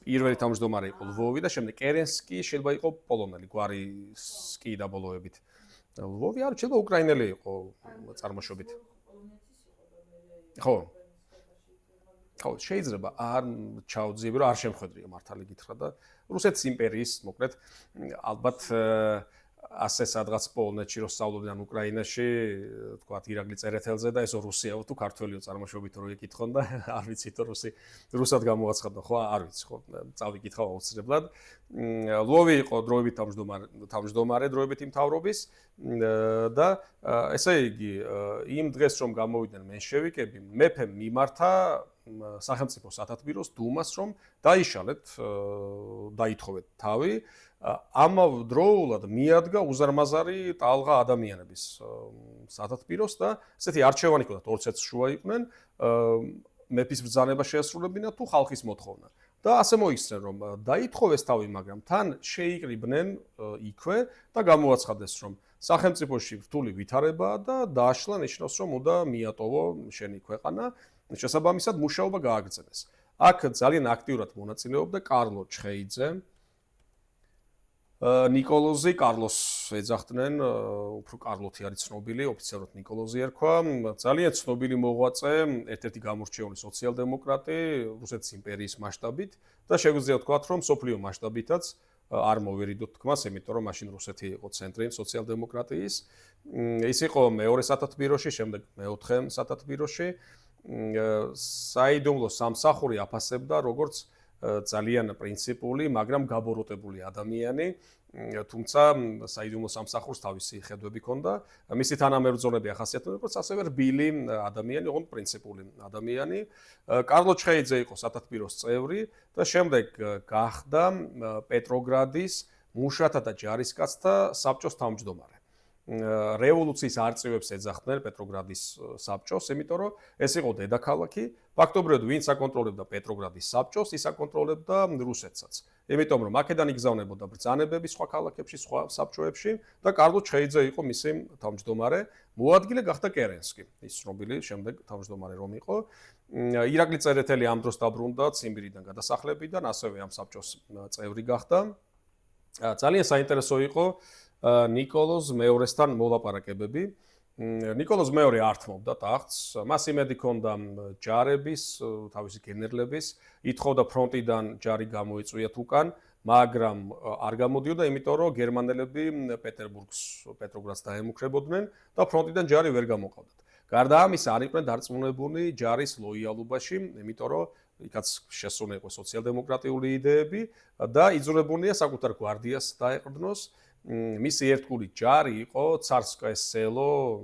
პირველი თავმჯდომარე იყო ლვოვი და შემდეგ კერენსკი შეიძლება იყო პოლონელი, გვარისკი დაბოლოებით. ლვოვი არ შეიძლება უკრაინელი იყო წარმოშობით. ხო. ხო, შეიძლება არ ჩაუძიებრო, არ შემხედრია მართალი გითხრა და რუსეთის იმპერიის, მოკლედ, ალბათ ასე სადღაც პოლონეთში რო სწავლობდნენ უკრაინაში, თქვათ ირაკლი წერეთელზე და ესო რუსიაო თუ ქართველიო წარმოშობით რო ეკითხონ და არ ვიცით რუსად გამოაცხადო, ხო, არ ვიცი, ხო, წავიკითხავ აუცილებლად. ლვოვი იყო დროებით თავმჯდომარე დროებითი მთავრობის და ესე იგი, იმ დღეს რომ გამოვიდნენ მენშევიკები, მეფემ მიმართა სახელმწიფო სათათბიროს დუმას, რომ დაიშალეთ, დაითხოვეთ თავი. ამავდროულად მიადგა უზარმაზარი ტალღა ადამიანების სათათბიროს და ესეთი არჩევანი ჰქონდათ, ორცეც შუა იყვნენ, მეფის ბრძანება შეესრულებინა თუ ხალხის მოთხოვნა. და ასე მოიქცნენ, რომ დაითხოვეს თავი, მაგრამ თან შეიკრიბნენ იქვე და გამოაცხადეს, რომ სახელმწიფოში რთული ვითარებაა და დააშლა ნიშნავს, რომ უნდა მიატოვო შენი ქვეყანა, შესაბამისად მუშაობა გააგრძელეს. აქ ძალიან აქტიურად მონაწილეობდა კარლო ჩხეიძე, ნიკოლოზი, კარლოს ეძახდნენ, უფრო კარლოთი არის ცნობილი, ოფიციალურად ნიკოლოზი ერქვა, ძალიან ცნობილი მოღვაწე, ერთ-ერთი გამორჩეული სოციალ-დემოკრატი რუსეთის იმპერიის მასშტაბით და შეგვიძლია ვთქვათ, რომ სოფლიო მასშტაბითაც არ მოვერიდოთ თქმას, იმიტომ რომ მაშინ რუსეთი იყო ცენტრი სოციალ-დემოკრატიის. ის იყო მეორე სათათბიროში, შემდეგ მეოთხე სათათბიროში. საიდუმლო სამსახური აფასებდა როგორც ძალიან პრინციპული, მაგრამ გაბოროტებული ადამიანი, თუმცა საიდუმლო სამსახურს თავისი ხედვები ჰქონდა. მისი თანამებრძოლები ახასიათებდნენ, როგორც ასევე რბილი ადამიანი, ოღონდ პრინციპული ადამიანი. კარლო ჩხეიძე იყო სათათბიროს წევრი და შემდეგ გახდა პეტროგრადის მუშათა და ჯარისკაცთა საბჭოს თავმჯდომარე. რევოლუციის არწივებს ეძახდნენ პეტროგრადის საბჭოს, იმიტომ რომ ეს იყო დედაქალაქი. ფაქტობრივად ვინც აკონტროლებდა პეტროგრადის საბჭოს, ის აკონტროლებდა რუსეთსაც. იმიტომ რომ აქედან იგზავნებოდა ბრძანებები სხვა ქალაქებში, სხვა საბჭოებში და კარლო ჩხეიძე იყო მისი თავმჯდომარე. მოადგილე გახდა კერენსკი, ის ცნობილი შემდეგ თავმჯდომარე რომ იყო. ირაკლი წერეთელი ამ დროს დაბრუნდა ციმბირიდან გადასახლებიდან, ასევე ამ საბჭოს წევრი გახდა. ძალიან საინტერესო იყო ნიკოლოზ მეორესთან მოლაპარაკებები. ნიკოლოზ მეორე ართმობდა ტახტს, მას იმედი ჰქონდა ჯარების, თავისი გენერლების, ითხოვდა ფრონტიდან ჯარი გამოიწვიათ უკან, მაგრამ არ გამოდიოდა, იმიტომ რომ გერმანელები პეტროგრადს დაემუქრებოდნენ და ფრონტიდან ჯარი ვერ გამოყავდათ. გარდა ამისა, არ იყვნენ დარწმუნებული ჯარის ლოიალობაში, იმიტომ რომ იქაც შესული იყო სოციალ-დემოკრატიული იდეები და იძულებულია საკუთარ გვარდიას დაეყრდნოს. მისი ერთგული ჯარი იყო ცარსკოეს სელო,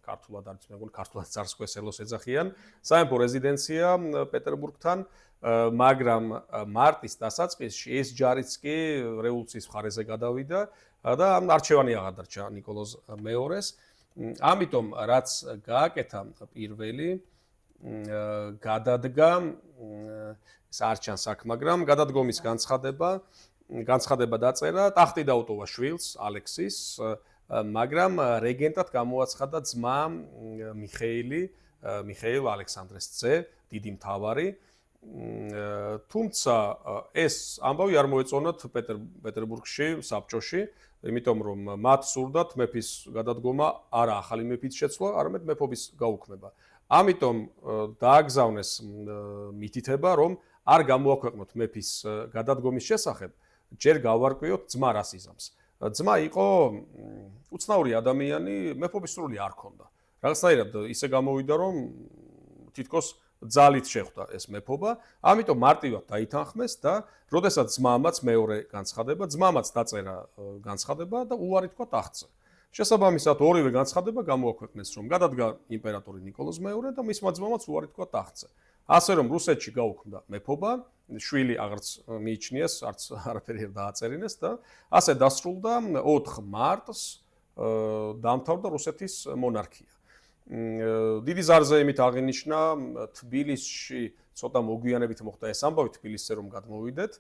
ქართულად არის მეგონი, ქართულად ცარსკოეს სელოს ეძახიან, სამეფო რეზიდენცია პეტერბურგთან, მაგრამ მარტის დასაწყისში ეს ჯარიც კი რევოლუციის მხარეზე გადავიდა და არჩევანი აღარ დარჩა ნიკოლოზ მეორეს. ამიტომ რაც გააკეთა პირველი გადადგა ეს არ ჩანს აქ, მაგრამ გადადგომის განცხადება დაწერა, ტახტი დაუტოვა შვილს, ალექსის, მაგრამ რეგენტად გამოაცხადა ძმა მიხეილ ალექსანდრეს ძე, დიდი მთავარი. თუმცა ეს ამბავი არ მოეწონათ პეტერბურგში, საბჭოში, იმიტომ რომ მათ სურდათ მეფის გადადგომა, არა ახალი მეფის შეცვლა, არამედ მეფობის გაუქმება. ამიტომ დააგზავნეს მითითება, რომ არ გამოაქვეყნოთ მეფის გადადგომის შესახებ, ჯერ გავარკვიოთ ძმა რას იზამს. ძმა იყო უცნაური ადამიანი, მეფობის სრული არ ჰქონდა. რაღაცნაირად ისე გამოვიდა, რომ თითქოს ძალით შეხვდა ეს მეფობა, ამიტომ მარტივად დაითანხმეს და როდესაც ძმამაც მეორე განცხადება, ძმამაც დაწერა განცხადება და უარი თქვა ტახტზე. შესაბამისად ორივე განცხადება გამოაქვეყნეს, რომ გადადგა იმპერატორი ნიკოლოზ მეორე და მისმა ძმამაც უარი თქვა ტახტზე. ასე რომ რუსეთში გაუქმდა მეფობა, შვილი აღარც მიიჩნიეს, არც არაფერი არ დააწერინეს და ასე დასრულდა 4 მარტს დამთავრდა რუსეთის მონარქია. დიდი ზარზეიმით აღინიშნა თბილისში ცოტა მოგვიანებით მოხდა ეს ამბავი თბილისზე რომ გადმოვიდეთ.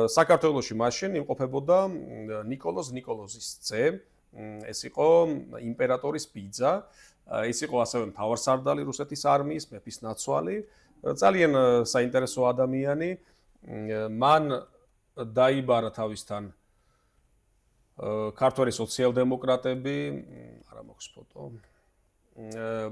საქართველოში მაშინ იმყოფებოდა ნიკოლოზის ძე, ეს იყო იმპერატორის ბიძა, ეს იყო ასევე მთავარსარდალი რუსეთის არმიის, მეფის ნაცვალი, ძალიან საინტერესო ადამიანი. მან დაიბარა თავისთან ქართველი სოციალ-დემოკრატები, არა მაქვს ფოტო.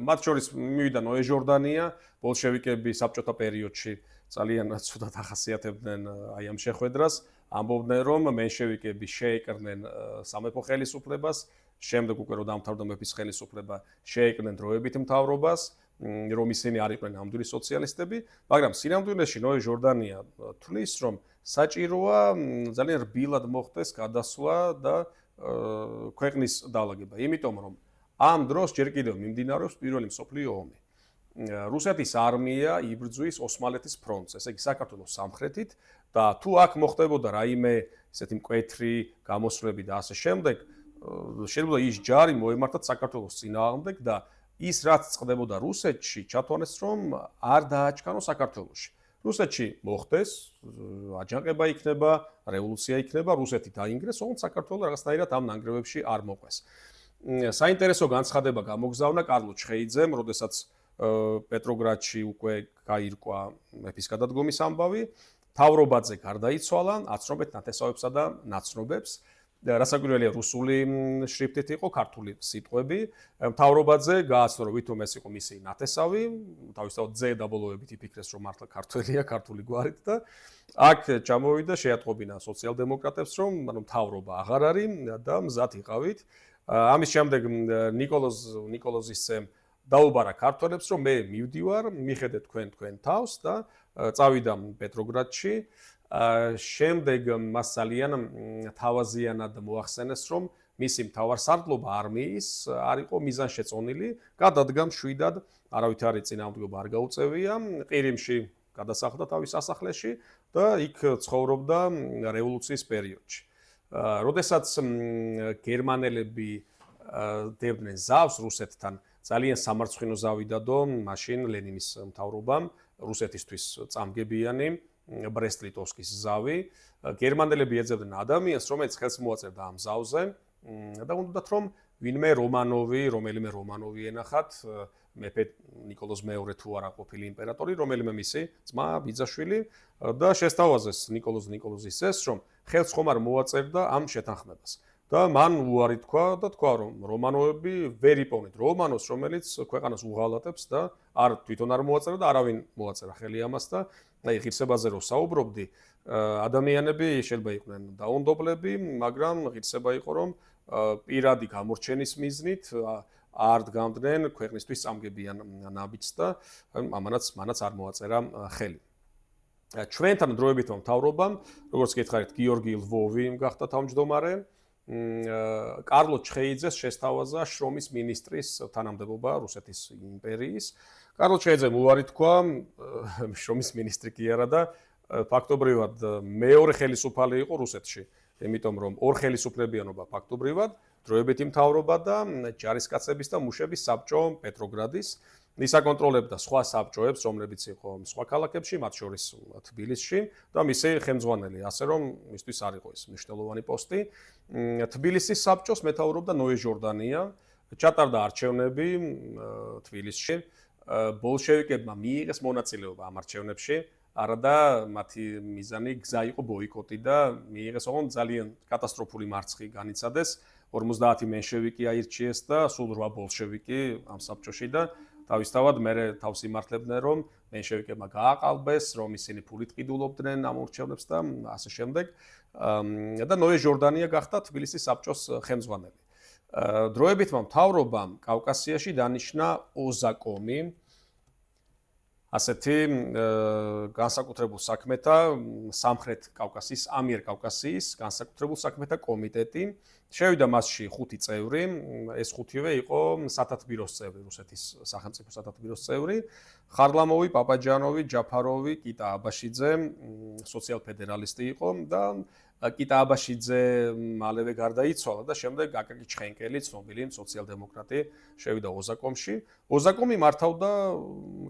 მათ შორის მივიდა ნოე ჟორდანია, ბოლშევიკები საბჭოთა პერიოდში ძალიან ცუდად ახასიათებდნენ აი ამ შეხვედრას, ამბობდნენ რომ მენშევიკები შეეკრნენ სამეფო ხელისუფლებას, შემდეგ უკვე რომ დამთავრდა მეფის ხელისუფლება, შეეკრნენ დროებით მთავრობას, რომ ისინი არ იყვნენ ნამდვილი სოციალისტები, მაგრამ სინამდვილეში ნოე ჟორდანია თვლის, რომ საჭიროა ძალიან რბილად მოხდეს გადასვლა და ქვეყნის დალაგება, იმიტომ რომ ამ დროს ჯერ კიდევ მიმდინარეობს პირველი მსოფლიო ომი. რუსეთის არმია იბრძვის ოსმალეთის ფრონტზე, ესე იგი საქართველოს სამხრეთით და თუ აქ მოხდებოდა რაიმე ესეთი მკვეთრი გამოსვლები და ასე შემდეგ, შეიძლება ის ჯარი მოემართათ საქართველოს წინააღმდეგ და ის რაც წყდებოდა რუსეთში, ჩათვალეს რომ არ დააჩქაროს საქართველოში. რუსეთში მოხდეს, აჯანყება იქნება, რევოლუცია იქნება, რუსეთი დაინგრეს, ოღონდ საქართველოს რაღაცნაირად ამ ნანგრევებში არ მოყვეს. საინტერესო განცხადება გამოგზავნა კარლო ჩხეიძემ, როდესაც პეტროგრადში უკვე გაირკვა მეფის გადადგომის ამბავი, მთავრობაზე გარდაიცვალა, აცნობეთ ნათესავებსა და ნაცნობებს. რასაკვირველია რუსული შრიფტით იყო, ქართული სიტყვები. მთავრობაზე გააცნო, რომ ვითომ ეს იყო მისი ნათესავი, თავისთავად ძე დაბოლოებით იფიქრეს, რომ მართლა ქართველია, ქართული გვარით და აქ ჩამოვიდა, შეატყობინა სოციალ-დემოკრატებს, რომ მთავრობა აღარ არის და მზად იყავით. ამის შემდეგ ნიკოლოზის ძემ დაუბარა ქართველებს, რომ მე მივდივარ, მიხედეთ თქვენ თავს და წავიდა პეტროგრადში. შემდეგ მას ძალიან თავაზიანად მოახსენეს, რომ მისი მთავარსარდლობა არმიის არ იყო მიზანშეწონილი, გადადგა მშვიდად, არავითარი წინააღმდეგობა არ გაუწევია, ყირიმში გადასახლდა თავის სასახლეში და იქ ცხოვრობდა რევოლუციის პერიოდში. როდესაც გერმანელები დებდნენ ზავს რუსეთთან, ძალიან სამარცხვინო ზავი დადო მაშინ ლენინის მთავრობამ, რუსეთისთვის წამგებიანი ბრესტ-ლიტოვსკის ზავი. გერმანელები ეძებდნენ ადამიანს, რომელიც ხელს მოაწერდა ამ ზავზე და უნდათ რომ რომელიმე რომანოვი ენახათ, მეფე ნიკოლოზ მეორე თუ არა ყოფილი იმპერატორი, რომელიმე მისი ძმა, ბიძაშვილი და შესთავაზეს ნიკოლოზის ეს, რომ ხელს ხომ არ მოაწერდა ამ შეთანხმებას. და მან უარი თქვა და თქვა, რომ რომანოვები ვერ იპოვნით რომანოს, რომელიც ქვეყანას უღალატებს და არ თვითონ არ მოაწერა და არავინ მოაწერა ხელი ამას და აი ღირსებაზე რო საუბრობდი, ადამიანები შეიძლება იყვნენ დაუნდობლები, მაგრამ ღირსება იყო, რომ პირადი გამორჩენის მიზნით არ დგამდნენ ქვეყნისთვის წამგებიან ნაბიჯს და მანაც არ მოაწერა ხელი. ჩვენთან დროებითმა მთავრობამ, როგორც გითხარით, გიორგი ლვოვი გახდა თავმჯდომარე, კარლო ჩხეიძეს შესთავაზა შრომის მინისტრის თანამდებობა რუსეთის იმპერიის. კარლო ჩხეიძემ უარი თქვა, შრომის მინისტრი კი არა და ფაქტობრივად მეორე ხელისუფალი იყო რუსეთში, იმიტომ რომ ორ ხელისუფლებიანობა ფაქტობრივად დროებითი მთავრობა და ჯარისკაცების და მუშების საბჭო პეტროგრადის ის აკონტროლებდა სხვა საბჭოებს, რომლებიც იყო სხვა ქალაქებში, მათ შორის თბილისში და მისი ხელმძღვანელი, ასე რომ მისთვის არ იყო ეს მნიშვნელოვანი პოსტი. თბილისის საბჭოს მეთაურობდა ნოე ჟორდანია, ჩატარდა არჩევნები თბილისში. ბოლშევიკებმა მიიღეს მონაწილეობა ამ არჩევნებში, არადა მათი მიზანი გზა იყო ბოიკოტი და მიიღეს ოღონდ ძალიან კატასტროფული მარცხი განიცადეს. 50 მენშევიკი აირჩიეს და სულ 8 ბოლშევიკი ამ საბჭოში და თავისთავად მე თავს იმართლებდნენ, რომ მენშევიკებმა გააყალბეს, რომ ისინი ფულით ყიდულობდნენ ამ არჩევნებს და ასე შემდეგ. და ნოე ჟორდანია გახდა თბილისის საბჭოს ხელმძღვანელი. დროებითმა მთავრობამ კავკასიაში დანიშნა ოზაკომი, ასეთი განსაკუთრებულ საქმეთა სამხრეთ კავკასიის, ამიერკავკასიის განსაკუთრებულ საქმეთა კომიტეტი. შევიდა მასში 5 წევრი, ეს 5-ვე იყო სათათბიროს წევრი, რუსეთის სახელმწიფო სათათბიროს წევრი, ხარლამოვი, პაპაჯანოვი, ჯაფაროვი, კიტა აბაშიძე, სოციალ-ფედერალისტი იყო და კიტა აბაშიძე მალევე გარდაიცვალა და შემდეგ აკაკი ჩხენკელი, ცნობილი სოციალ-დემოკრატი, შევიდა ოზაკომში. ოზაკომი მართავდა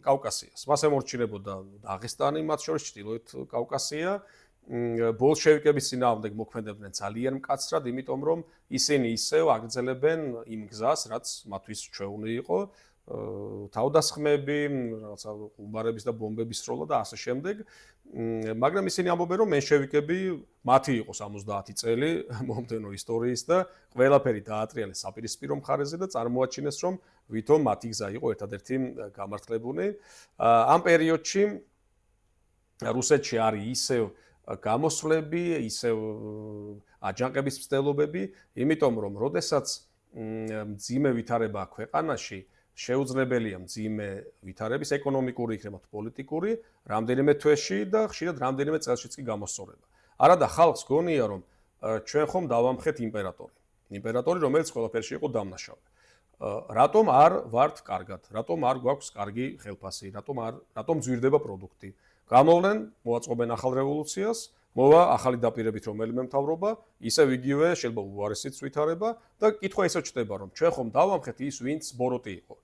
კავკასიას. მას ემორჩილებოდა დაღესტანი, მათ შორის ჩრდილოეთ კავკასია. ბოლშევიკების წინააღმდეგ მოქმედებდნენ ძალიან მკაცრად, იმიტომ რომ ისინი ისევ აგრძელებენ იმ გზას, რაც მათთვის ჩვეუли იყო, თავდასხმები, რაღაცა ყუმბარების და ბომბების სროლა და ასე შემდეგ. მაგრამ ისინი ამბობენ, რომ მენშევიკები მათი იყო 70 წელი მომდევნო ისტორიის და ყველაფერი დაატრიალეს საპირისპირო მხარეზე და წარმოაჩინეს, რომ ვითომ მათი გზა იყო ერთადერთი გამართლებული. ამ პერიოდში რუსეთში არის ისევ გამოსვლები, ისევ აჯანყების მცდელობები, იმიტომ რომ როდესაც მძიმე ვითარება ქვეყანაში, შეუძლებელია მძიმე ვითარების ეკონომიკური, იქნება პოლიტიკური, რამდენიმე თვეში და ხშირად რამდენიმე წელშიც კი გამოსწორება. არადა ხალხს გონია, რომ ჩვენ ხომ დავამხეთ იმპერატორი. იმპერატორი, რომელიც ყველაფერში იყო დამნაშავე. რატომ არ ვართ კარგად? რატომ არ გვაქვს კარგი ხელფასი? რატომ ძვირდება პროდუქტი? გამოვლენ, მოაწყობენ ახალ რევოლუციას, მოვა ახალი დაპირებით რომელიმე მთავრობა, ისევ იგივე შეიძლება უარესიც ვითარება და კითხვა ისევ ჩდება, რომ ჩვენ ხომ დავამხეთ ის, ვინც ბოროტი იყო.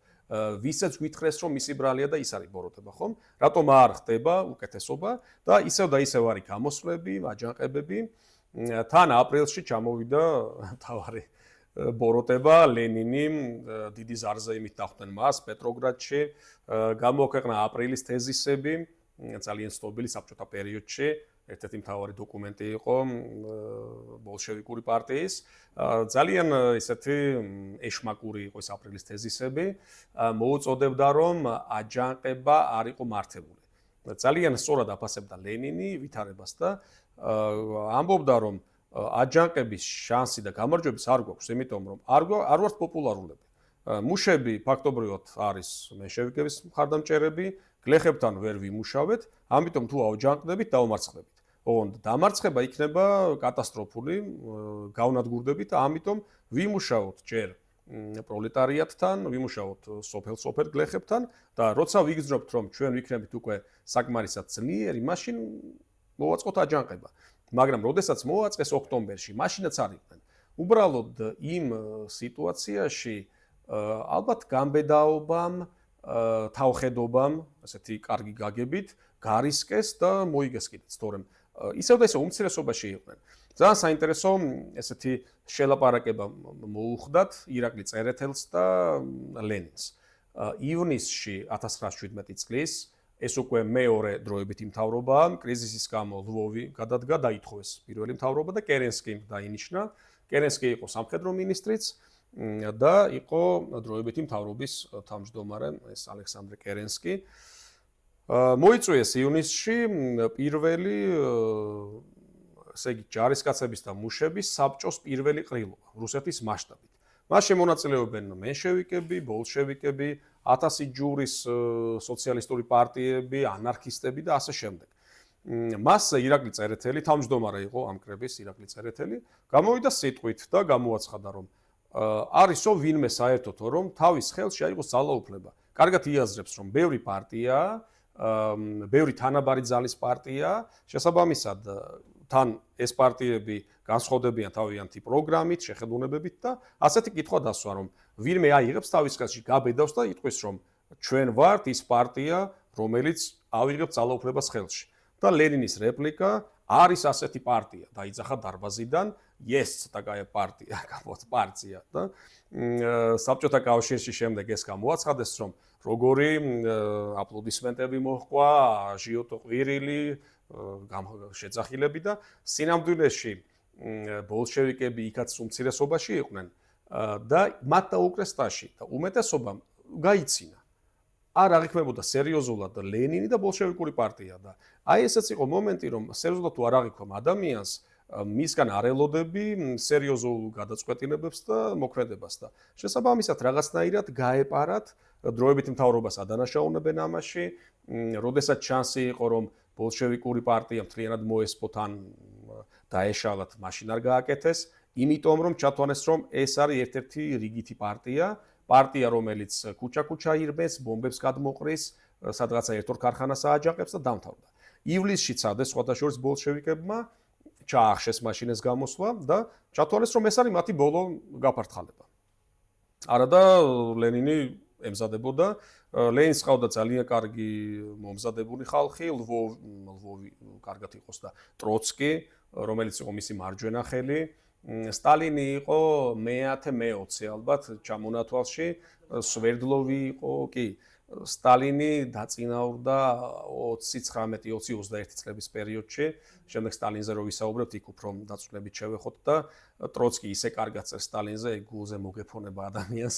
ვისაც გვითხრეს, რომ მისი ბრალია და ის არის ბოროტება, ხომ? რატომ არ ხდება უკეთესობა და ისევ არის გამოსვლები, აჯანყებები. თან აპრილში ჩამოვიდა თავარი ბოროტება, ლენინი დიდი ზარზეიმით დახვდნენ მას პეტროგრადში, გამოაქვეყნა აპრილის თეზისები, ძალიან ცნობილი საბჭოთა პერიოდში, ერთ-ერთი მთავარი დოკუმენტი იყო ბოლშევიკური პარტიის. ძალიან ესეთი ეშმაკური იყო ეს აპრილის თეზისები, მოუწოდებდა, რომ აჯანყება არ იყო მართებული. ძალიან სწორად აფასებდა ლენინი ვითარებას და ამბობდა, რომ აჯანყების შანსი და გამარჯვების არ გვაქვს, იმიტომ რომ არ ვართ პოპულარულები. მუშები ფაქტობრივად არის მენშევიკების მხარდამჭერები, გლეხებთან ვერ ვიმუშავეთ, ამიტომ თუ აუჯანყდებით, დავმარცხდებით. ოღონდ დამარცხება იქნება კატასტროფული, გავნადგურდებით, ამიტომ ვიმუშაოთ ჯერ პროლეტარიატთან, ვიმუშაოთ სოფელ-სოფელ გლეხებთან და როცა ვიგრძნობთ, რომ ჩვენ ვიქნებით უკვე საკმარისად ძლიერი, მაშინ მოვაწყოთ აჯანყება. მაგრამ როდესაც მოვაწყეს ოქტომბერში, მაშინაც არ იყვნენ. უბრალოდ იმ სიტუაციაში ალბათ გამბედაობამ, თავხედობამ, ასეთი კარგი გაგებით, გარისკეს და მოიგეს კიდეც, თორემ ისევ და ისევ უმცირესობაში იყვნენ. ძალიან საინტერესო ესეთი შელაპარაკება მოუხდათ ირაკლი წერეთელს და ლენინს. ივნისში 1917 წლის ეს უკვე მეორე დროებითი მთავრობაა, კრიზისის გამო ლვოვი გადადგა, დაითხოვეს პირველი მთავრობა და კერენსკიმ დაინიშნა. კერენსკი იყო სამხედრო მინისტრიც და იყო დროებითი მთავრობის თავმჯდომარე, ეს ალექსანდრე კერენსკი. მოიწვიეს ივნისში პირველი ესე იგი ჯარისკაცების და მუშების საბჭოს პირველი ყრილობა რუსეთის მასშტაბით. მას შემონაწილეობენ მენშევიკები, ბოლშევიკები, 1000 ჯურის სოციალისტური პარტიები, ანარქისტები და ასე შემდეგ. მასზე ირაკლი წერეთელი, თავმჯდომარე იყო ამ კრების ირაკლი წერეთელი, გამოვიდა სიტყვით და გამოაცხადა, რომ არისო ვინმე საერთოდ, რომ თავის ხელში აიღოს ძალაუფლება. კარგად იაზრებს, რომ ბევრი პარტიაა, ბევრი თანაბარი ძალის პარტია, შესაბამისად თან ეს პარტიები განსხვავდებიან თავიანთი პროგრამით, შეხედულებებით და ასეთი კითხვა დასვა, რომ ვინმე აიღებს თავის ხელში, გაბედავს და იტყვის, რომ ჩვენ ვართ ის პარტია, რომელიც ავიღებს ძალაუფლებას ხელში. და ლენინის რეპლიკა არის ასეთი პარტია, დაიძახა დარბაზიდან, yes такая партия, პარტია და საბჭოთა კავშირში შემდეგ ეს გამოაცხადეს, რომ როგორი აპლოდისმენტები მოჰყვა, აჟიოტო ყვირილი, შეძახილები და სინამდვილეში ბოლშევიკები იქაც უმცირესობაში იყვნენ და მათ დაუკრეს ტაში და უმეტესობამ გაიცინა. არ აღიქმებოდა სერიოზულად ლენინი და ბოლშევიკური პარტია და აი ესეც იყო მომენტი, რომ სერიოზულად თუ არ აღიქვამ ადამიანს, მისგან არ ელოდები სერიოზულ გადაწყვეტილებებს და მოქმედებას და შესაბამისად რაღაცნაირად გაეპარათ დროებითი მთავრობას ადანაშაულებენ ამაში, როდესაც შანსი იყო, რომ ბოლშევიკური პარტია მთლიანად მოესპოთ ან დაეშალათ, მაშინ არ გააკეთეს, იმიტომ რომ ჩათვალეს, რომ ეს არის ერთ-ერთი რიგითი პარტია, რომელიც ქუჩა-ქუჩა ირბეს, ბომბებს გადმოყრის, სადღაცა ერთ-ორ ქარხანას ააჯანყებს და დამთავრდა. ივლისში წადეს სხვადასხვა ბოლშევიკებმა ჩაახშეს მაშინ ეს გამოსვლა და ჩათვალეს, რომ ეს არის მათი ბოლო გაფართხალება. არადა ლენინი ემზადებოდა, ლენინს ყავდა ძალიან კარგი მომზადებული ხალხი, ლვოვი კარგად იყოს და ტროცკი, რომელიც იყო მისი მარჯვენა ხელი. სტალინი იყო მე-10, მე-20 ალბათ ჩამონათვალში, სვერდლოვი იყო, კი, სტალინი დაწინაურდა 29-20-21 წლების პერიოდში, შემდეგ სტალინზე რო ვისაუბრებთ, იქ უფრო დაწვრილებით შევეხოთ და ტროცკი ისე კარგად წერს სტალინზე, გულზე მოგეფონება ადამიანს,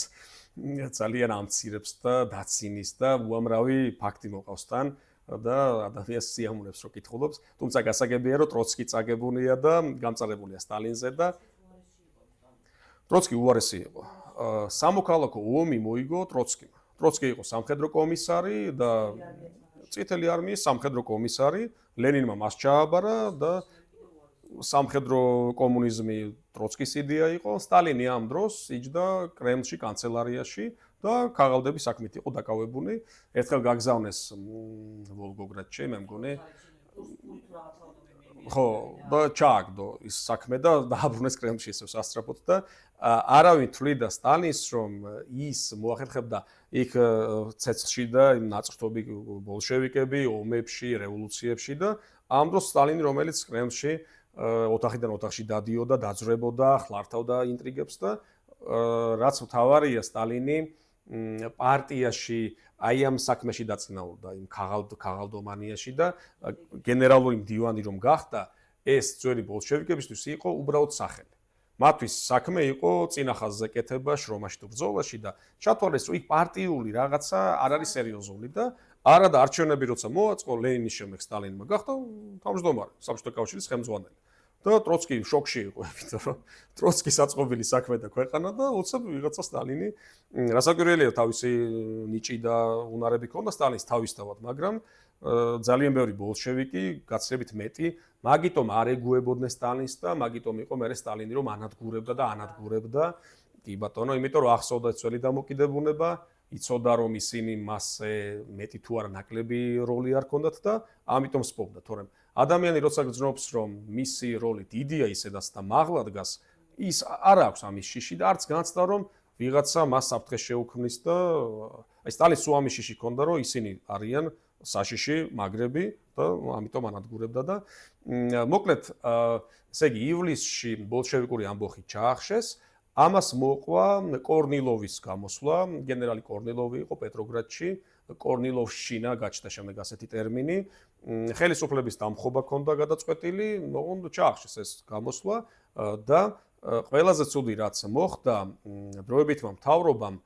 ძალიან ამცირებს და დაცინის და უამრავი ფაქტი მოყავს თან და ადამიანს სიამოვნებს რო კითხულობს, თუმცა გასაგებია რომ ტროცკი წაგებულია და გამწარებულია სტალინზე და ტროცკი უარესი იყო. სამოქალაქო ომი მოიგო ტროცკიმ. ტროცკი იყო სამხედრო კომისარი და წითელი არმიის სამხედრო კომისარი, ლენინმა მას ჩააბარა და სამხედრო კომუნიზმი ტროცკის იდეა იყო, სტალინი ამ დროს იჯდა კრემლში, კანცელარიაში და ქაღალდების საქმით იყო დაკავებული. ერთხელ გაგზავნეს ვოლგოგრადში, მე მგონი. ხო, და ჩააგდო ის საქმე და დააბრუნეს კრემლში ისევ სასწრაფოდ და არავინ თვლიდა სტალინს, რომ ის მოახერხებდა იქ ცეცხლში და ნაწრთობი ბოლშევიკები, ომებში, რევოლუციებში და ამ დროს სტალინი, რომელიც კრემლში ოთახიდან ოთახში დადიოდა, დაძვრებოდა, ხლართავდა ინტრიგებს და რაც მთავარია სტალინი პარტიაში აი ამ საქმეში დაწინაურდა, იმ ქაღალდომანიაში და გენერალური მდივანი რომ გახდა, ეს ძველი ბოლშევიკებისთვის იყო უბრალოდ სახელი. მათთვის საქმე იყო წინა ხაზზე კეთება, შრომაში თუ ბრძოლაში და ჩათვალეს, რომ იქ პარტიული რაღაცა არ არის სერიოზული და არა და არჩევნები როცა მოაწყო, ლენინის შემდეგ სტალინმა გახდა თავმჯდომარე, საბჭოთა კავშირის ხელმძღვანელი. და ტროცკი შოკში იყო, იმიტომ რომ ტროცკი საწყობილი საქმე და ქვეყანა და უცებ ვიღაცა სტალინი რასაკვირველია თავისი ნიჭი და უნარები ქონდა სტალინს თავისთავად, მაგრამ ძალიან ბევრი ბოლშევიკი გაცილებით მეტი მაგიტომ არ ეგუებოდნენ სტალინს და მაგიტომ იყო მე სტალინი რომ ანადგურებდა კი ბატონო, იმიტომ რომ ახსოვდა ძველი დამოკიდებულება, იცოდა რომ ისინი მასზე მეტი თუ არა ნაკლები როლი არ ქონდათ და ამიტომ სპობდა, თორემ ადამიანი როცა გძნობს რომ მისი როლი დიდია ისედაც და მაღლა დგას, ის არ აქვს ამის შიში და არც განცდა რომ ვიღაცა მას საფრთხეს შეუქმნის და აი სტალინს სულ ამის შიში ქონდა რომ ისინი არიან საშიში მაგრები და ამიტომ ანადგურებდა და მოკლედ ესე იგი ივლისში ბოლშევიკური ამბოხი ჩაახშეს ამას მოყვა კორნილოვის გამოსვლა, გენერალი კორნილოვი იყო პეტროგრადში, კორნილოვშინა გაჩნდა შემდეგ ასეთი ტერმინი, ხელისუფლების დამხობა ქონდა გადაწყვეტილი, მოყვა ჩაახშეს ეს გამოსვლა და ყველაზე ცუდი რაც მოხდა, დროებითმა მთავრობამ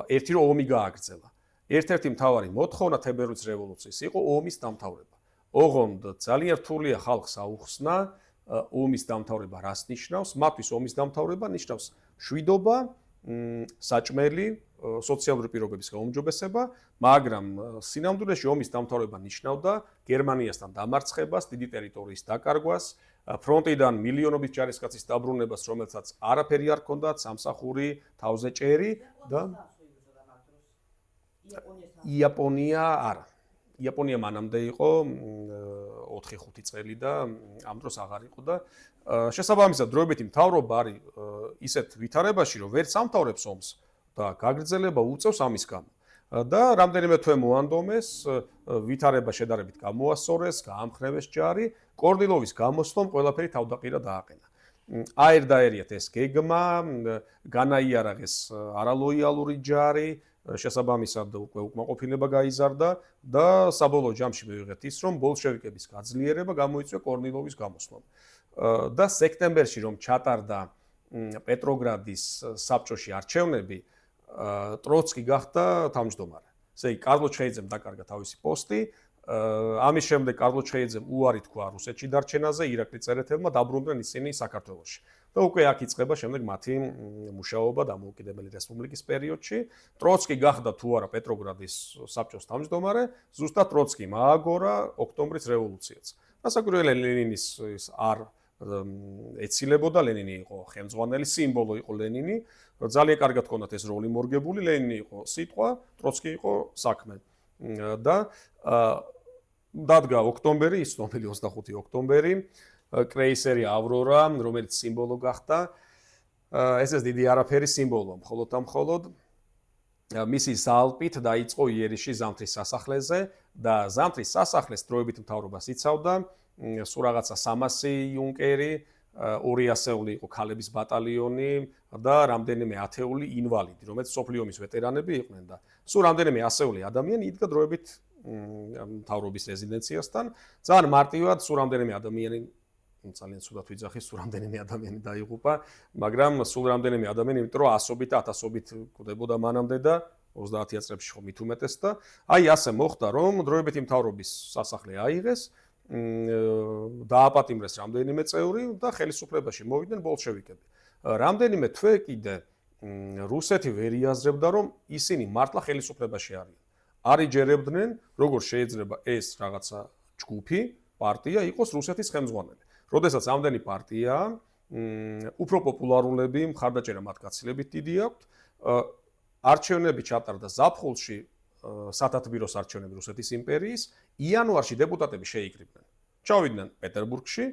ერთი რომ ომი გააგრძელა. ერთ-ერთი მთავარი მოთხოვნა თებერვლის რევოლუციის იყო ომის დამთავრება. ოღონდ ძალიან რთულია ხალხს აუხსნა ომის დამთავრება რას ნიშნავს? მათთვის ომის დამთავრება ნიშნავს შვიდობა, საჭმელი, სოციალური პირობების გაუმჯობესება, მაგრამ სინამდვილეში ომის დამთავრება ნიშნავდა გერმანიასთან დამარცხებას, დიდი ტერიტორიის დაკარგვას, ფრონტიდან მილიონობით ჯარისკაცის დაბრუნებას, რომელსაც არაფერი არ ჰქონდათ, სამსახური, თავზე ჭერი და იაპონია არა. იაპონია მანამდე იყო 4-5 წელი და ამ დროს აღარ იყო და შესაბამისად დროებითი მთავრობა არის ისეთ ვითარებაში, რომ ვერც ამთავრებს ომს და გაგრძელება უწევს ამის გამო. და რამდენიმე თვე მოანდომეს, ვითარება შედარებით გამოასწორეს, გაამხნევეს ჯარი, კორნილოვის გამოსვლამ ყველაფერი თავდაყირა დააყენა. აერდაერიათ ეს გეგმა, განაიარაღეს არალოიალური ჯარი, შესაბამისად უკვე უკმაყოფილება გაიზარდა და საბოლოო ჯამში მივიღეთ ის, რომ ბოლშევიკების გაძლიერება გამოიწვია კორნილოვის გამოსვლამ. და სექტემბერში რომ ჩატარდა პეტროგრადის საბჭოში არჩევნები, ტროცკი გახდა თავმჯდომარე. ესე იგი, კარლო ჩხეიძემ დაკარგა თავისი პოსტი, ამის შემდეგ კარლო ჩხეიძემ უარი თქვა რუსეთში დარჩენაზე, ირაკლი წერეთელმა დაბრუნდნენ ისინი საქართველოში. და უკვე აქ იწყება შემდეგ მათი მუშაობა დამოუკიდებელი რესპუბლიკის პერიოდში. ტროცკი გახდა თუ არა პეტროგრადის საბჭოს თავმჯდომარე, ზუსტად ტროცკი მააგორა ოქტომბრის რევოლუციაც. რასაკვირველია ლენინის ის არ ეცილებოდა, ლენინი იყო ხელმძღვანელი, სიმბოლო იყო ლენინი, ძალიან კარგად ჰქონდათ ეს როლი მორგებული, ლენინი იყო სიტყვა, ტროცკი იყო საქმე. და დადგა ოქტომბერი, ის ცნობილი 25 ოქტომბერი, კრეისერი ავრორა, რომელიც სიმბოლო გახდა. ეს დიდი არაფერი სიმბოლოა, მხოლოდ და მხოლოდ მისი ზალპით დაიწყო იერიში ზამთრის სასახლეზე და ზამთრის სასახლეს დროებით მთავრობას იცავდა სულ რაღაცა 300 იუნკერი, 200 იყო ქალების ბატალიონი და რამდენიმე ათეული ინვალიდი, რომელიც სოფლიო ომის ვეტერანები იყვნენ და სულ რამდენიმე ასეული ადამიანი იდგა დროებით მთავრობის რეზიდენციასთან. ძალიან მარტივად სულ რამდენიმე ადამიანი ძალიან ცუდად ვიძახი, სულ რამდენიმე ადამიანი დაიღუპა, მაგრამ სულ რამდენიმე ადამიანი, იმიტომ რომ ასობით და ათასობით კვდებოდა მანამდე და 30 წლებში ხო მით უმეტეს და აი ასე მოხდა, რომ დროებითი მთავრობის სასახლე აიღეს, დააპატიმრეს რამდენიმე წევრი და ხელისუფლებაში მოვიდნენ ბოლშევიკები. რამდენიმე თვე კიდე რუსეთი ვერ იაზრებდა, რომ ისინი მართლა ხელისუფლებაში არიან. არ იჯერებდნენ, როგორ შეიძლება ეს რაღაცა ჯგუფი, პარტია იყოს რუსეთის ხელმძღვანელი. როდესაც ამდენი პარტიაა, უფრო პოპულარულები, მხარდაჭერა მათ გაცილებით დიდი აქვთ. არჩევნები ჩატარდა ზაფხულში, სათათბიროს არჩევნები რუსეთის იმპერიის, იანვარში დეპუტატები შეიკრიბნენ. ჩავიდნენ პეტერბურგში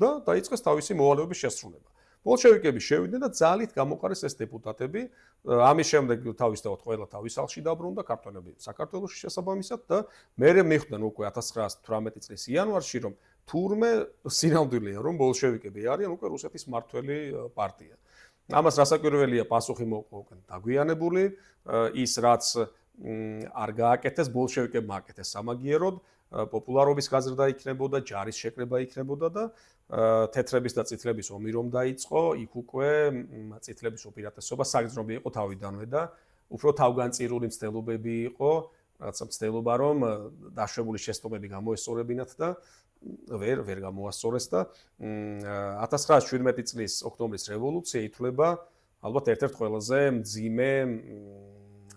და დაიწყეს თავისი მოვალეობის შესრულება. ბოლშევიკები შევიდნენ და ძალით გამოყარეს ეს დეპუტატები. ამის შემდეგ თავისთავად ყველა თავის სახლში დაბრუნდა, ქართველები საქართველოში შესაბამისად და მერე მიხვდნენ უკვე 1918 წლის იანვარში, რომ თურმე სინამდვილეა, რომ ბოლშევიკები არიან უკვე რუსეთის მმართველი პარტია. ამას რასაკვირველია პასუხი მოყვა უკვე დაგვიანებული, ის რაც არ გააკეთეს, ბოლშევიკებმა აკეთეს სამაგიეროდ, პოპულარობის გაზრდა იქნებოდა, ჯარის შეკრება იქნებოდა და თეთრების და წითლების ომი რომ დაიწყო, იქ უკვე წითლების უპირატესობა საგრძნობი იყო თავიდანვე და უფრო თავგანწირული მცდელობები იყო, რაღაცა მცდელობა რომ დაშვებული შეცდომები გამოესწორებინათ და ვერ გამოასწორეს და 1917 წლის ოქტომბრის რევოლუცია ითვლება ალბათ ერთ-ერთ ყველაზე მძიმე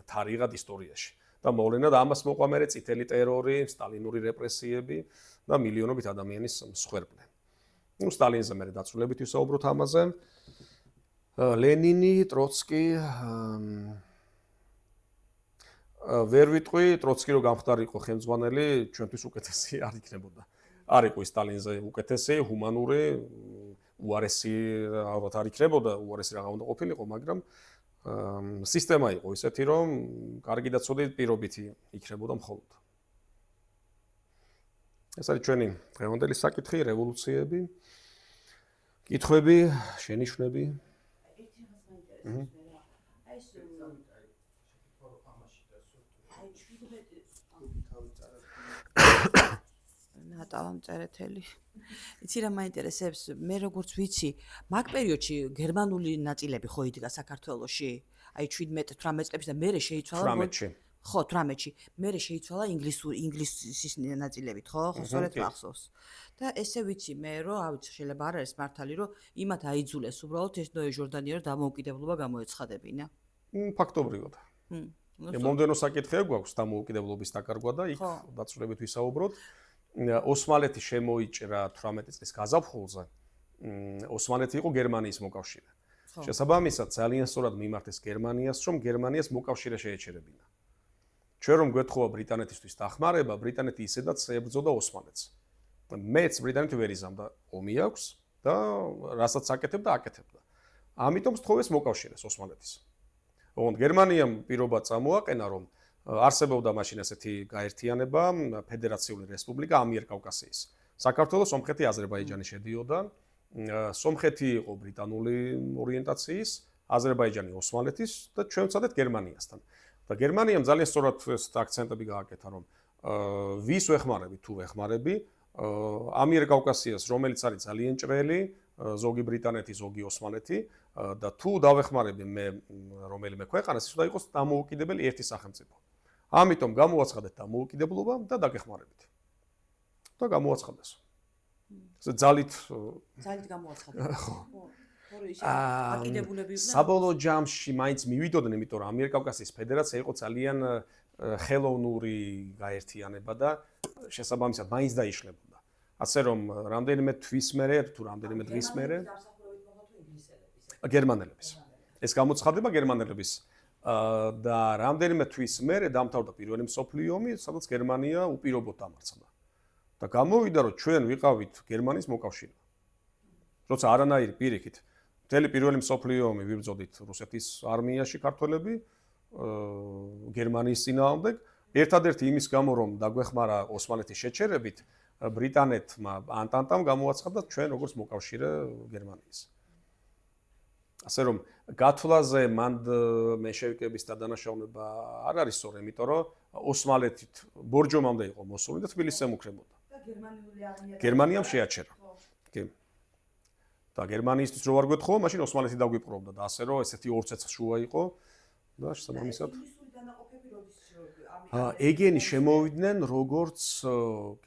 თარიღად ისტორიაში. და მოვლენად ამას მოყვა მერე წითელი ტერორი, სტალინური რეპრესიები და მილიონობით ადამიანის მსხვერპლი. სტალინზე მერე დაწვრილებით ვისაუბროთ ამაზე. ლენინი, ტროცკი ვერ ვიტყვი, ტროცკი რო გამხდარიყო ხელმძღვანელი, ჩვენთვის უკეთესი არ იქნებოდა. არ იყო სტალინზე უკეთესი, ჰუმანური, უარესი ალბათ არ იქნებოდა, უარესი რაღა უნდა ყოფილიყო, მაგრამ სისტემა იყო ისეთი, რომ კარგი და ცუდი პირობითი იქნებოდა მხოლოდ. ეს არის ჩვენი დღევანდელი საკითხი, რევოლუციები, კითხვები, შენიშვნები. ნატალამ წერეთელი. იცი რა მაინტერესებს, მე როგორც ვიცი, მაგ პერიოდში გერმანული ნაწილები ხო იდგა საქართველოში? აი 17-18 წლებში და მერე შეიცვალა 18-ში. ხო, 18-ში. მერე შეიცვალა ინგლისის ნაწილებით, ხო? სწორედ მახსოვს. და ესე ვიცი მე, რომ ავიც შეიძლება არ არის მართალი, რომ იმათ აიძულეს უბრალოდ ეს ნოე ჟორდანიო დამოუკიდებლობა გამოეცხადებინა. ფაქტობრივად. მომდენო საკითხია გვაქვს დამოუკიდებლობის დაკარგვა და იქ დაწვრილებით ვისაუბროთ. ოსმალეთი შემოიჭრა 18 წლის გაზაფხულზე. ოსმალეთი იყო გერმანიის მოკავშირე. შესაბამისად, ძალიან სწორად მიმართეს გერმანიას, რომ გერმანიას მოკავშირე შეეჩერებინა. ჩვენ რომ გვეთხოვა ბრიტანეთისთვის დახმარება, ბრიტანეთი ისედაც ებრძოდა ოსმალეთს. მეც ბრიტანეთი ვერ იზამდა, ომი აქვს და რასაც აკეთებდა, აკეთებდა. ამიტომ სთხოვეს მოკავშირეს ოსმალეთის. ოღონდ გერმანიამ პირობა წამოაყენა, რომ არსებობდა მაშინ ასეთი გაერთიანება, ფედერაციული რესპუბლიკა ამიერკავკასიის. საქართველოს, სომხეთი, აზერბაიჯანი შედიოდა. სომხეთი იყო ბრიტანული ორიენტაციის, აზერბაიჯანი ოსმალეთის და ჩვენ ვცადეთ გერმანიასთან. და გერმანიამ ძალიან სწორად ეს აქცენტები გააკეთა, რომ ვის ვეხმარები, თუ ვეხმარები, ამიერკავკასიას, რომელიც არის ძალიან ჭრელი, ზოგი ბრიტანეთი, ზოგი ოსმალეთი და თუ დავეხმარები მე რომელიმე ქვეყანას, ის უნდა იყოს დამოუკიდებელი ერთი სახელმწიფო. ამიტომ გამოაცხადეთ დამოუკიდებლობა და დაგეხმარებით. და გამოაცხადეს. ძალით გამოაცხადეს. საბოლოო ჯამში მაინც მივიდოდნენ, იმიტომ რომ ამიერკავკასიის ფედერაცია იყო ძალიან ხელოვნური გაერთიანება და შესაბამისად მაინც დაიშლებოდა. ასე რომ რამდენიმე თვის მერე თუ რამდენიმე დღის მერე გერმანელების. ეს გამოცხადება გერმანელების და რამდენიმე თვის მერე დამთავრდა პირველი მსოფლიო ომი, სადაც გერმანია უპირობოდ დამარცხდა. და გამოვიდა, რომ ჩვენ ვიყავით გერმანიის მოკავშირე. როცა არანაირი პირიქით მთელი პირველი მსოფლიო ომი ვიბრძოდით რუსეთის არმიაში ქართველები, გერმანიის წინააღმდეგ, ერთადერთი იმის გამო, რომ დაგვეხმარა ოსმალეთის შეჩერებით, ბრიტანეთმა ანტანტამ გამოაცხადა ჩვენ როგორც მოკავშირე გერმანიის. ასე რომ გათვლაზე მანდ მეშევიკების დადანაშაულება არ არის სწორი, იმიტომ რომ ოსმალეთით ბორჯომამდე იყო მოსული და თბილისს ემუქრებოდა. გერმანიამ შეაჩერა. კი. და გერმანიისთვის რო არ გვეთხოვა, მაშინ ოსმალეთი დაგვიპყრობდა და ასე რომ ესეთი ორცეცხ შუა იყო და შესაბამისად ეგენი შემოვიდნენ როგორც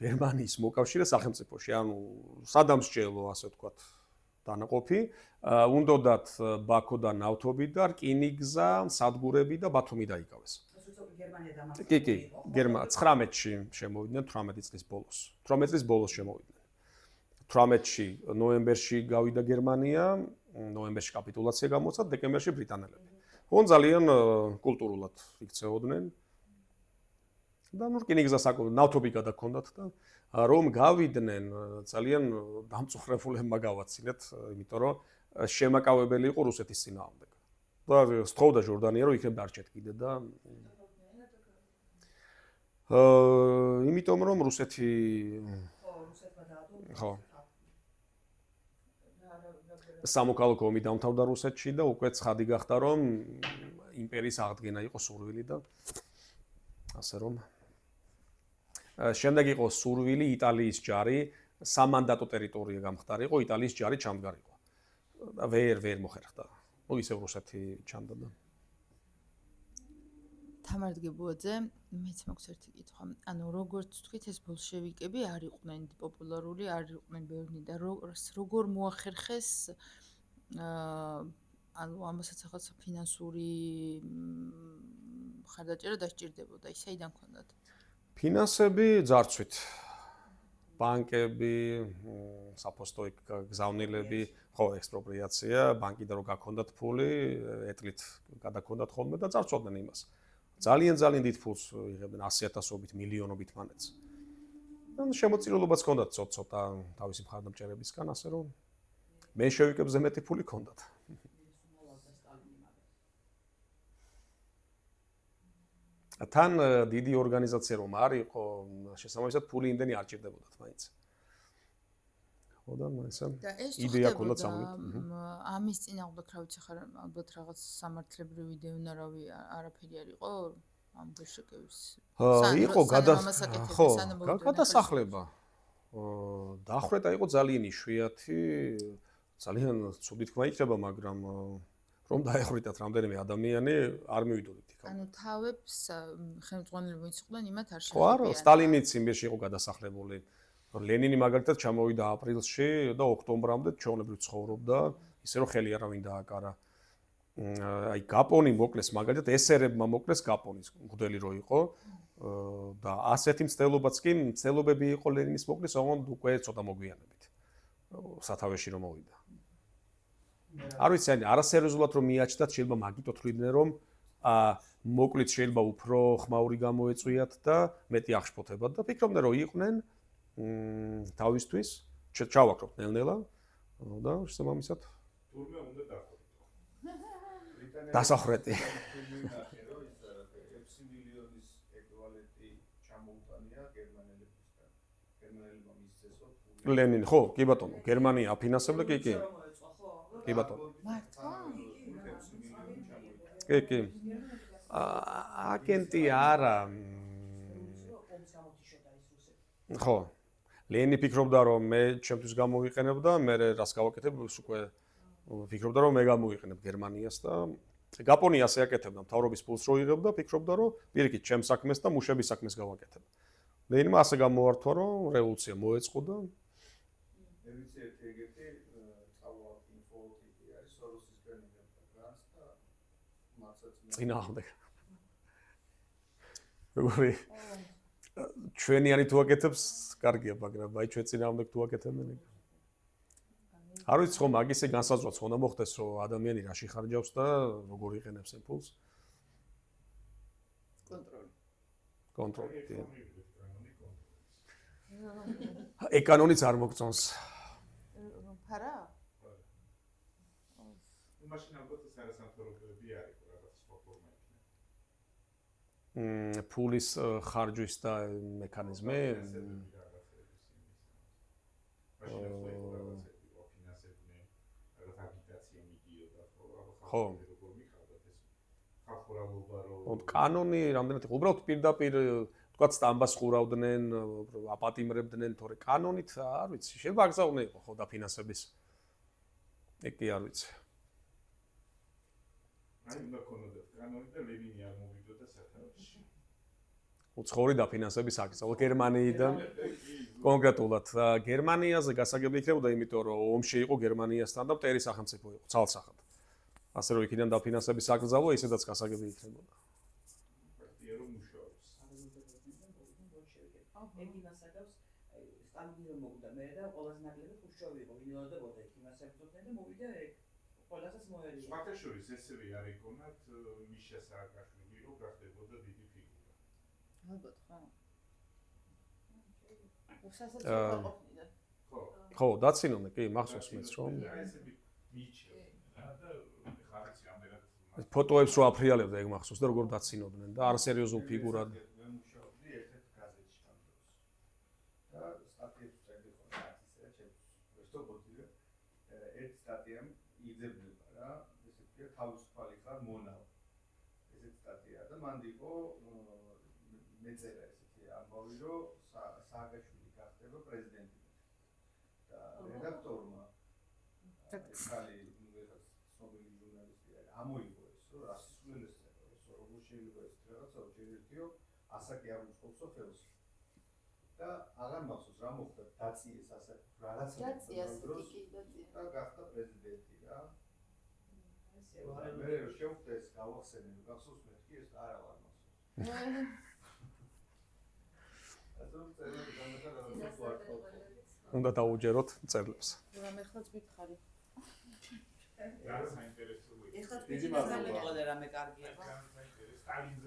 გერმანიის მოკავშირე სახელმწიფოში, ანუ სადამსჯელო ასე ვთქვათ დანაყოფი, უნდათ ბაქოდან ნავთობი და რკინიგზა, სადგურები და ბათუმი დაიკავეს. კი, 19-ში შემოვიდნენ 18 წლის ბოლოს. 18 წლის ბოლოს შემოვიდნენ. 18-ში ნოემბერში გავიდა გერმანია, ნოემბერში კაპიტულაცია გამოუცა, დეკემბერში ბრიტანელები. ოღონ ძალიან კულტურულად იქცეოდნენ. და ნუ რკინიგზა ნავთობი გადაქონდათ და რომ გავიდნენ ძალიან დამწუხრებულებმა გავაცილეთ, იმიტომ რომ შემაკავებელი იყო რუსეთის წინააღმდეგ. და სთხოვდა ჟორდანია რომ იქნებ დარჩეთ კიდე და იმიტომ რომ რუსეთი ხო სამოქალაქო ომი დამთავრდა რუსეთში და უკვე ცხადი გახდა რომ იმპერიის აღდგენა იყო სურვილი და ასე რომ შემდეგ იყო სურვილი იტალიის ჯარი სამანდატო ტერიტორია გამხდარიყო, იტალიის ჯარი ჩამდგარიყო. და ვერ მოხერხდა. ნუ ისევ რუსეთი ჩამდა და თამარ დგებუაძე, მეც მაქვს ერთი კითხვა. ანუ როგორც თქვით, ეს ბოლშევიკები არ იყვნენ პოპულარული, არ იყვნენ ბევრი და როგორ მოახერხეს ანუ ამასაც ახაც ფინანსური მხარდაჭერა დასჭირდებოდა, ის საიდან ქონდათ? ფინანსები ძარცვით. ბანკები, საფოსტო გზავნილები, ხო, ექსპროპრიაცია, ბანკიდან რო გაქონდათ ფული, ეტლით გადაქონდათ ხოლმე და ძარცვობდნენ იმას. ძალიან დიდ ფულს იღებდნენ 100,000-ობით, მილიონობით მანეთს. და შემოწირულობაც ჰქონდათ ცოტა თავისი მხარდამჭერებისგან, ასე რომ მენშევიკებზე მეტი ფული ჰქონდათ. თან დიდი ორგანიზაცია რომ არ იყო, შესაბამისად ფული იმდენი არ ჭირდებოდათ მაინც. ხო და ესა იდეა ჰქონდათ სამგით. ამის წინააღმდეგ რა ვიცი ხარ, ალბათ რაღაც სამართლებრივი დევნარავი არაფერი არ იყო ამ ბოლშევიკების. იყო გადასახლება. დახრეტა იყო ძალიან იშვიათი, ძალიან ცუდი თქმა იქნება, მაგრამ რომ დაეხრიტათ რამდენიმე ადამიანი, არ მივიდოდით იქ. ანუ თავებს ხელმძღვანელები ვინც იყვნენ, იმათ არ ხო არა, სტალინიც იმერში იყო გადასახლებული. ლენინი მაგალითად ჩამოვიდა აპრილში და ოქტომბრამდე ჩვეულებრივ ცხოვრობდა, ისე რომ ხელი არავინ დააკარა. აი გაპონი მოკლეს მაგალითად ესერებმა მოკლეს გაპონის მღვდელი რო იყო და ასეთი მცდელობაც კი მცდელობები იყო ლენინის მოკლის, ოღონდ უკვე ცოტა მოგვიანებით. სათავეში რომ მოვიდა. არ ვიცი, არასერიოზულად რომ მიაჩნდათ, შეიძლება მაგით თვლიდნენ რომ მოკლით შეიძლება უფრო ხმაური გამოეწვიათ და მეტი აღშფოთებათ და ფიქრობდნენ რომ იყვნენ თავისთვის ჩავაკროთ ნელ-ნელა და შესაბამისად თურმე უნდა დახვიდო. დასახრეტი. 6 მილიონის ეკვივალენტი ჩამოუტანია გერმანელებისგან. გერმანელებმა მისცეს ფული. ლენინი, ხო, კი ბატონო, გერმანია აფინანსებდა კი. კი ბატონო. მართლა? კი. აგენტი არა. ხო. ლენი ფიქრობდა რომ მე ჩემთვის გამოვიყენებ და მე რას გავაკეთებ, უკვე ფიქრობდა რომ მე გამოვიყენებ გერმანიას და გაპონი ასე აკეთებდა, მთავრობის ფულს რო იღებდა, ფიქრობდა რომ პირიქით ჩემს საქმეს და მუშების საქმეს გავაკეთებ. ლენინმა ასე გამოვართვა რომ რევოლუცია მოეწყო და მე ვიცი ეგეთი წავალ ინფოლიტიკი არის სოროსისგან იღებდა გრანტს და მათაც წინააღმდეგ. როგორი ჩვენიანი თუ აკეთებს, კარგია, მაგრამ აი ჩვენ წინააღმდეგ თუ აკეთებენ ეგ. არ ვიცი ხომ მაგისე განსაზღვრაც ხონდა მოხდეს რომ ადამიანი რაში ხარჯავს და როგორ იყენებს ამ ფულს. კონტროლი. ეკანონიც არ მოგწონს. ფარა? მაშინ ალბათ ეს არასამთავრობოები არის რაღაც სხვა ფორმა იქნება. ფულის ხარჯვის და მექანიზმი ხო. კანონი რამდენად იყო? უბრალოდ პირდაპირ თქვა სტამბას ხურავდნენ, აპატიმრებდნენ, თორე კანონით არ ვიცი, შეიძლება აგზავნე იყო ხო დაფინანსების. ეგ კი არ ვიცი. აი უნდა ქონოდეთ კანონი და ლენინი არ მოვიდოდა სათავეში. უცხოური დაფინანსების აკრძალვა გერმანიიდან კონკრეტულად გერმანიაზე გასაგები იქნებოდა, იმიტომ რომ ომში იყო გერმანიასთან და მტერი სახელმწიფო იყო, ცალსახად. ასე რომ იქიდან დაფინანსების აკრძალვა ისედაც გასაგები იქნებოდა. პარტია რომ მუშაობს. იმას აკეთებს სტალინი რომ მოვიდა მე და ყველაზე ნაკლები ხუშჩოვი იყო, ვინაოდებოდა იმას აკეთებდა და მოვიდა ეგ. ყველასაც მოერია. სხვათა შორის ესევე არ იქონათ მიშა სააკაშვილი რომ გახდებოდა დიდი ფიგურა. ალბათ ხო. უსასაც ყოფნიდა. ხო, დაცინოდნენ, კი, მახსოვს მეც რომ ესები მიჩნევ და ხარიც რამდენად ფოტოებს რო აფრიალებდა ეგ მახსოვს და როგორ დაცინოდნენ და არასერიოზულ ფიგურად. მე მუშაობდი ერთ-ერთ გაზეთში ამ დროს. და სტატიებს წერდი ხოლმე ისე ჩემს ვერტობოდი. ერთ სტატიამ იძებნება რა, ესე ვთქვი, თავისუფალი ხარ მონავ. ესეთ სტატია და მანდ იყო მეწერა ესეთი ამბავი, რომ სააკაშვილი გახდება პრეზიდენტი. და რედაქტორმა ხალი ცნობილი ჟურნალისტი ამოიღო ეს, რომ რას სულელეს წერა, შეიძლება ეს რაღაცა უჯერებდიო, ასაკი არ უწყობს ხელს. და აღარ მახსოვს რა მოხდა, დაწიეს ასაკი, რაღაცა დაწიეს დროს კი დაწიეს. და გახდა პრეზიდენტი რა. ესე მე რო შევხვდა ეს გავახსენე, გახსოვს მეთქი ეს არა ვარ მახსოვს. ასომ წერილი განახლა უნდა დაუჯეროთ წერლებს. რა მე ხლაც გითხარი. რა საინტერესოა. ეხლა დიდი თქვენ მადლობა. გამიგონე რამე კარგია. საინტერესო სტალინზე